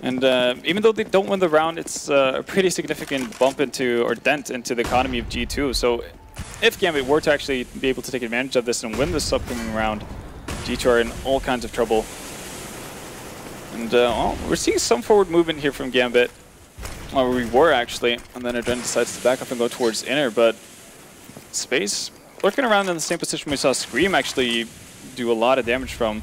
And even though they don't win the round, it's a pretty significant bump into, or dent into, the economy of G2. So if Gambit were to actually be able to take advantage of this and win this upcoming round, G2 are in all kinds of trouble. And well, we're seeing some forward movement here from Gambit. Or we were actually, and then Adren decides to back up and go towards inner, but Space lurking around in the same position we saw Scream actually do a lot of damage from.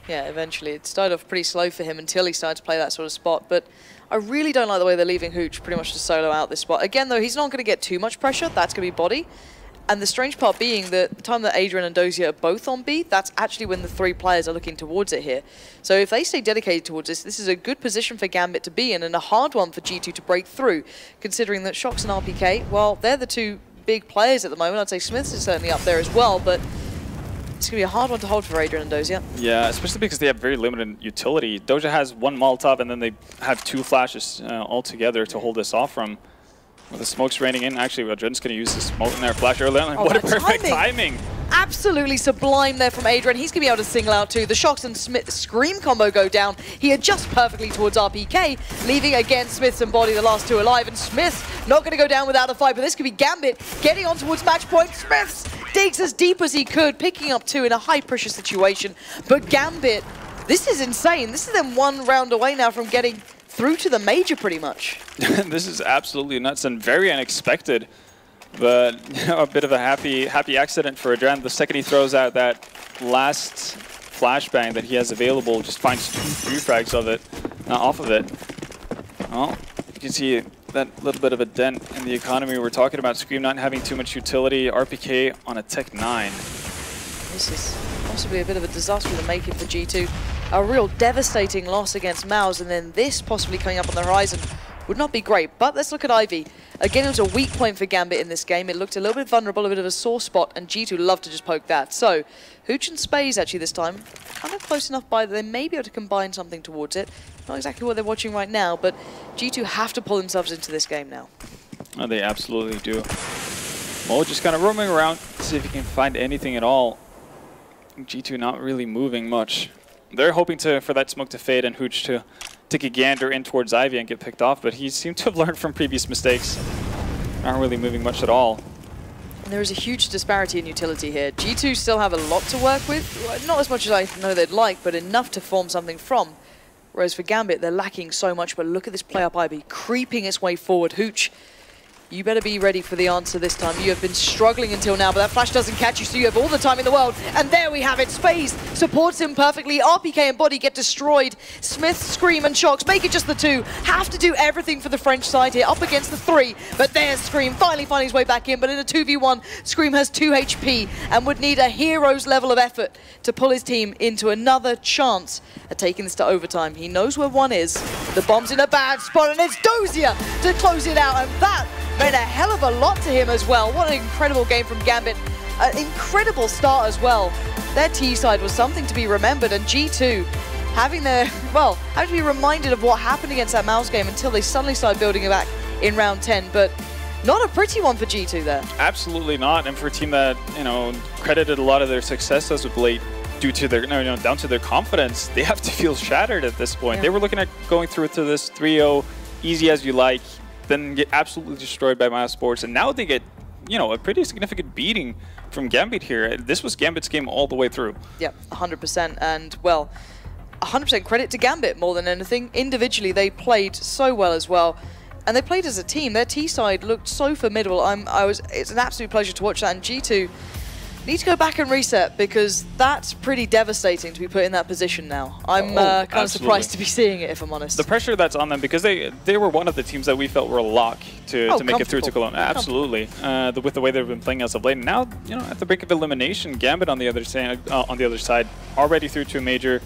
Yeah, eventually. It started off pretty slow for him until he started to play that sort of spot, but I really don't like the way they're leaving Hooch pretty much to solo out this spot. Again, though, he's not going to get too much pressure. That's going to be body. And the strange part being that the time that Adrian and Dozier are both on B, that's actually when the 3 players are looking towards it here. So if they stay dedicated towards this is a good position for Gambit to be in, and a hard one for G2 to break through, considering that Shox and RPK, well, they're the 2 big players at the moment. I'd say Smiths is certainly up there as well, but it's going to be a hard one to hold for Adrian and Dozier. Yeah, especially because they have very limited utility. Dozier has 1 Molotov, and then they have 2 flashes altogether to hold this off from. With the smokes raining in, actually, Adren's going to use the smoke in there, flash early on. What a perfect timing! Absolutely sublime there from Adrian. He's going to be able to single out too. The Shox and Smith Scream combo go down. He adjusts perfectly towards RPK, leaving again Smiths and Body, the last 2 alive. And Smiths not going to go down without a fight, but this could be Gambit getting on towards match point. Smiths digs as deep as he could, picking up 2 in a high-pressure situation. But Gambit, this is insane. This is them 1 round away now from getting through to the major, pretty much. This is absolutely nuts and very unexpected, but a bit of a happy accident for Adren. The second he throws out that last flashbang that he has available, just finds 2 frags of it, off of it. Well, you can see that little bit of a dent in the economy. We're talking about Scream not having too much utility. RPK on a Tech-9. This is possibly a bit of a disaster in the making for G2. A real devastating loss against Mouse, and then this possibly coming up on the horizon would not be great. But let's look at Ivy. Again, it was a weak point for Gambit in this game. It looked a little bit vulnerable, a bit of a sore spot, and G2 love to just poke that. So, Hooch and Spaze actually this time, kind of close enough by that they may be able to combine something towards it. Not exactly what they're watching right now, but G2 have to pull themselves into this game now. Oh, they absolutely do. Mo just kind of roaming around to see if he can find anything at all. G2 not really moving much. They're hoping for that smoke to fade and Hooch to take a gander in towards Ivy and get picked off, but he seemed to have learned from previous mistakes. Not really moving much at all. There is a huge disparity in utility here. G2 still have a lot to work with. Not as much as I know they'd like, but enough to form something from. Whereas for Gambit, they're lacking so much, but look at this play up Ivy, creeping its way forward. Hooch, you better be ready for the answer this time. You have been struggling until now, but that flash doesn't catch you, so you have all the time in the world. And there we have it. Space supports him perfectly. RPK and Body get destroyed. Smith, Scream, and Shox make it just the 2. Have to do everything for the French side here, up against the 3. But there's Scream finally finding his way back in. But in a 2v1, Scream has 2 HP and would need a hero's level of effort to pull his team into another chance at taking this to overtime. He knows where 1 is. The bomb's in a bad spot, and it's Dozier to close it out. And that meant a hell of a lot to him as well. What an incredible game from Gambit. An incredible start as well. Their T side was something to be remembered, and G2 having to be reminded of what happened against that Mouse game until they suddenly started building it back in round 10. But not a pretty one for G2 there. Absolutely not, and for a team that, credited a lot of their success as of late due to their, down to their confidence, they have to feel shattered at this point. Yeah. They were looking at going through to this 3-0, easy as you like, then get absolutely destroyed by Miles Sports, and now they get, a pretty significant beating from Gambit here. This was Gambit's game all the way through. Yep, 100%, and 100% credit to Gambit more than anything. Individually, they played so well as well, and they played as a team. Their T side looked so formidable. It's an absolute pleasure to watch that, and G2 need to go back and reset, because that's pretty devastating to be put in that position now. I'm kind of surprised to be seeing it, if I'm honest. The pressure that's on them, because they were one of the teams that we felt were a lock to make it through to Cologne. Absolutely, with the way they've been playing as of late. And now, at the brink of elimination, Gambit on the other side, already through to a major.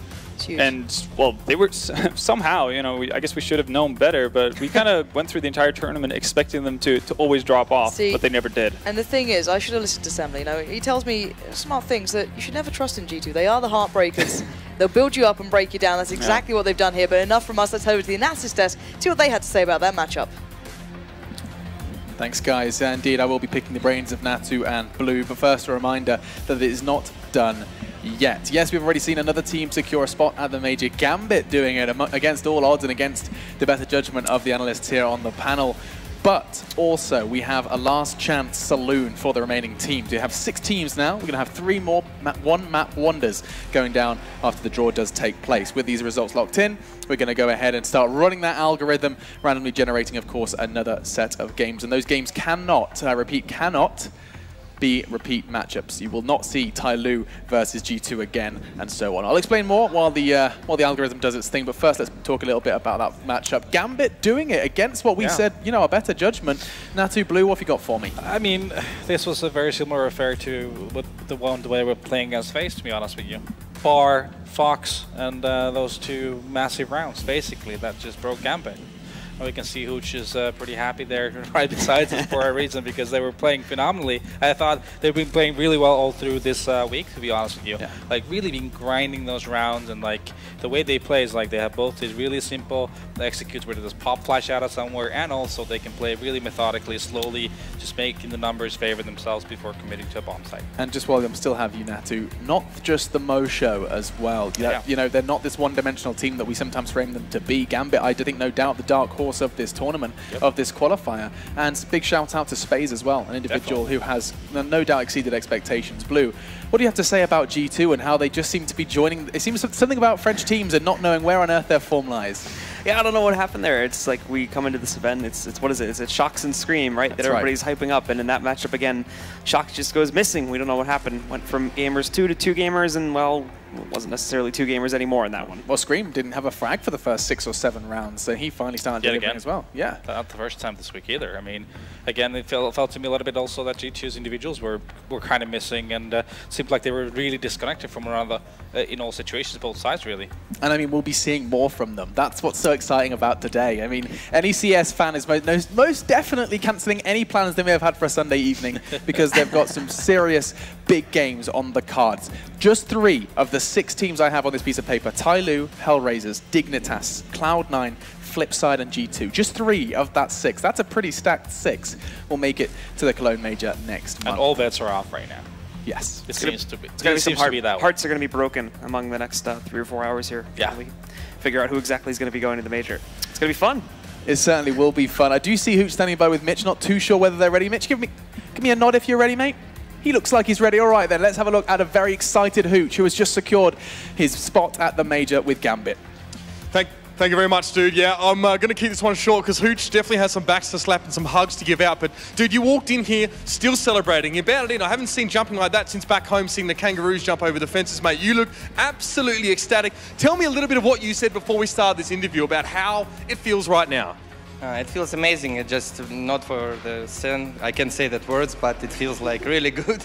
And, well, they were somehow, I guess we should have known better, but we kind of went through the entire tournament expecting them to always drop off, but they never did. And the thing is, I should have listened to Semley. He tells me smart things that you should never trust in G2. They are the heartbreakers. They'll build you up and break you down. That's exactly what they've done here. But enough from us. Let's head over to the analysis desk, see what they had to say about that matchup. Thanks, guys. Indeed, I will be picking the brains of Natu and Blue, but first a reminder that it is not done yet. Yes, we've already seen another team secure a spot at the major. Gambit doing it against all odds and against the better judgment of the analysts here on the panel. But also, we have a last chance saloon for the remaining teams. We have 6 teams now. We're going to have 3 more one-map wonders going down after the draw does take place. With these results locked in, we're going to go ahead and start running that algorithm, randomly generating, of course, another set of games. And those games cannot, I repeat, cannot be repeat matchups. You will not see Tyloo versus G2 again, and so on. I'll explain more while the algorithm does its thing, but first let's talk a little bit about that matchup. Gambit doing it against what we said, a better judgment. Natu, Blue, what have you got for me? I mean, this was a very similar affair to the way we're playing against FaZe, to be honest with you. Bar, Fox, and those 2 massive rounds, basically, that just broke Gambit. We can see Hooch is pretty happy there right beside us for a reason, because they were playing phenomenally. I thought they've been playing really well all through this week, to be honest with you. Yeah. Like, really been grinding those rounds, and like the way they play is like they have both these really simple executes where they just pop flash out of somewhere, and also they can play really methodically, slowly, just making the numbers favor themselves before committing to a bomb site. And just while I still have you, Natu, not just the Mo show as well. They're not this one-dimensional team that we sometimes frame them to be. Gambit, I think, no doubt, the dark horse of this tournament, of this qualifier. And big shout out to Spaze as well, an individual who has no doubt exceeded expectations. Blue, what do you have to say about G2 and how they just seem to be joining? It seems something about French teams and not knowing where on earth their form lies. Yeah, I don't know what happened there. It's like we come into this event, it's what is it? It's Shox and Scream, right? That everybody's hyping up, and in that matchup again, Shox just goes missing. We don't know what happened. Went from gamers 2 to 2 gamers, and well, it wasn't necessarily 2 gamers anymore in that one. Well, Scream didn't have a frag for the first 6 or 7 rounds, so he finally started delivering as well. Yeah. Not the first time this week either. I mean, again, it felt to me a little bit also that G2's individuals were kind of missing, and seemed like they were really disconnected from one another in all situations, both sides really. And I mean, we'll be seeing more from them. That's what's so exciting about today. I mean, any CS fan is most definitely cancelling any plans they may have had for a Sunday evening, because they've got some serious big games on the cards. Just 3 of the 6 teams I have on this piece of paper: Tyloo, Hellraisers, Dignitas, Cloud9, Flipside, and G2. Just 3 of that 6. That's a pretty stacked 6. Will make it to the Cologne Major next month. And all bets are off right now. Yes. It seems to be. It's going to be that way. hearts are going to be broken among the next 3 or 4 hours here. Yeah. We figure out who exactly is going to be going to the major. It's going to be fun. It certainly will be fun. I do see Hooch standing by with Mitch. Not too sure whether they're ready. Mitch, give me a nod if you're ready, mate. He looks like he's ready. All right, then. Let's have a look at a very excited Hooch, who has just secured his spot at the major with Gambit. Thank you very much, dude. Yeah, I'm going to keep this one short because Hooch definitely has some backs to slap and some hugs to give out. But, dude, you walked in here still celebrating. You batted in. I haven't seen jumping like that since back home, seeing the kangaroos jump over the fences, mate. You look absolutely ecstatic. Tell me a little bit of what you said before we started this interview about how it feels right now. It feels amazing. It just not for the sun. I can't say that words, but it feels like really good.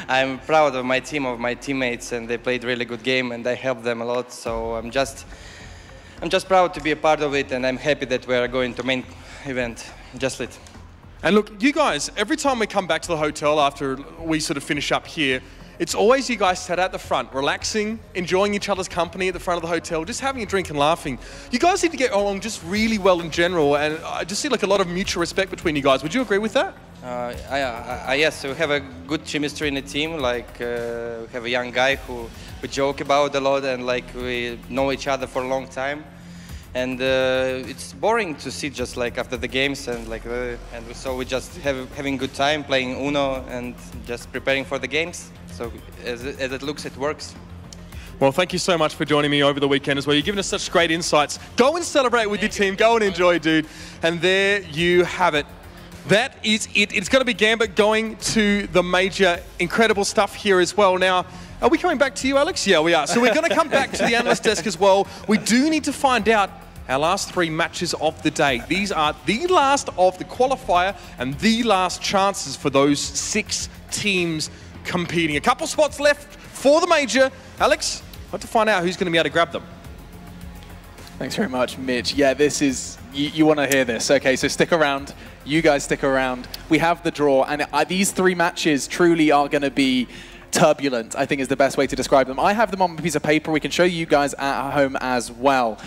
I'm proud of my team, of my teammates, and they played really good game, and I helped them a lot. So I'm just proud to be a part of it, and I'm happy that we are going to main event. Just lit. And look, you guys, every time we come back to the hotel after we sort of finish up here, it's always you guys sat at the front, relaxing, enjoying each other's company at the front of the hotel, just having a drink and laughing. You guys seem to get along just really well in general, and I just see like a lot of mutual respect between you guys. Would you agree with that? Yes, we have a good chemistry in the team. Like we have a young guy who we joke about a lot, and like we know each other for a long time. And it's boring to sit just like after the games and like so we just having good time playing Uno and just preparing for the games. So as it looks, it works. Well, thank you so much for joining me over the weekend as well. You've given us such great insights. Go and celebrate with your team. Go and enjoy, dude. And there you have it. That is it. It's going to be Gambit going to the major. Incredible stuff here as well. Now, are we coming back to you, Alex? Yeah, we are. So we're going to come back to the analyst desk as well. We do need to find out our last 3 matches of the day. These are the last of the qualifier and the last chances for those 6 teams competing. A couple spots left for the major. Alex, I'd like to find out who's going to be able to grab them. Thanks very much, Mitch. Yeah, this is, you want to hear this. Okay, so stick around. You guys stick around. We have the draw, and these 3 matches truly are going to be turbulent, I think is the best way to describe them. I have them on a piece of paper. We can show you guys at home as well.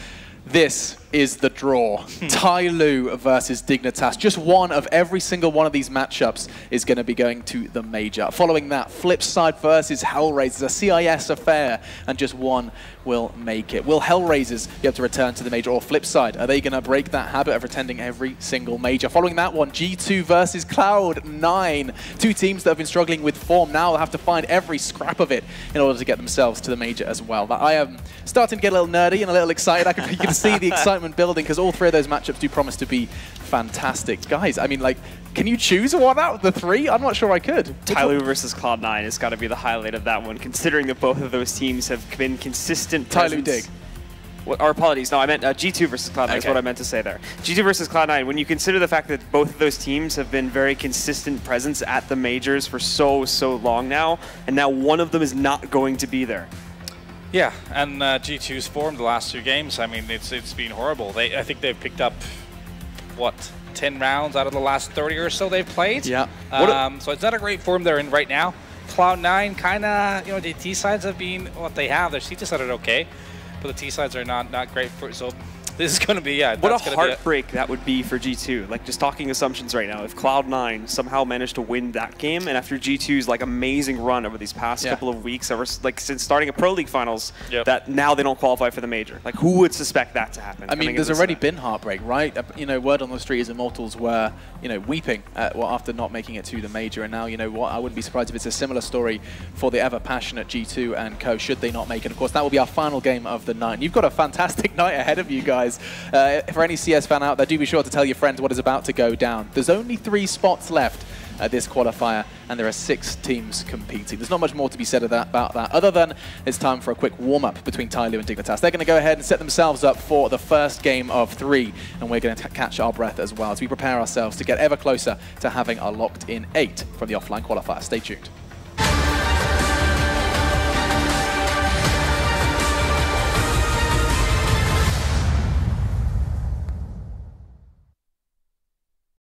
This is the draw. Tyloo versus Dignitas. Just one of every single one of these matchups is going to be going to the major. Following that, Flipside versus Hellraisers, a CIS affair, and just one will make it. Will Hellraisers be able to return to the major, or Flipside? Are they going to break that habit of attending every single major? Following that one, G2 versus Cloud9. 2 teams that have been struggling with form. Now they'll have to find every scrap of it in order to get themselves to the major as well. I am starting to get a little nerdy and a little excited. You can see the excitement building because all 3 of those matchups do promise to be fantastic. Guys, I mean, like, can you choose one out of the 3? I'm not sure I could. Tyloo versus Cloud9 has got to be the highlight of that one, considering that both of those teams have been consistent Tyloo Dig. Or apologies, no, I meant G2 versus Cloud9 is what I meant to say there. G2 versus Cloud9, when you consider the fact that both of those teams have been very consistent presence at the majors for so long now, and now one of them is not going to be there. Yeah, and G2's form the last 2 games, I mean, it's been horrible. I think they've picked up, what, 10 rounds out of the last 30 or so they've played? Yeah. So it's not a great form they're in right now. Cloud9 kind of, you know, the T-sides have been what they have. Their CT-sides are okay, but the T-sides are not great for it. So this is going to be, yeah. What a heartbreak that would be for G2. Like, just talking assumptions right now. If Cloud9 somehow managed to win that game, and after G2's like amazing run over these past couple of weeks, ever like since starting a Pro League Finals, that now they don't qualify for the major. Like, who would suspect that to happen? I mean, there's already been heartbreak, right? You know, word on the street is Immortals were, you know, weeping after not making it to the major, and now, you know what, I wouldn't be surprised if it's a similar story for the ever passionate G2 and co, should they not make it. Of course, that will be our final game of the night. You've got a fantastic night ahead of you guys. For any CS fan out there, do be sure to tell your friends what is about to go down. There's only 3 spots left at this qualifier, and there are 6 teams competing. There's not much more to be said about that, other than it's time for a quick warm-up between Tyloo and Dignitas. They're going to go ahead and set themselves up for the first game of 3, and we're going to catch our breath as well as we prepare ourselves to get ever closer to having a locked-in 8 from the offline qualifier. Stay tuned.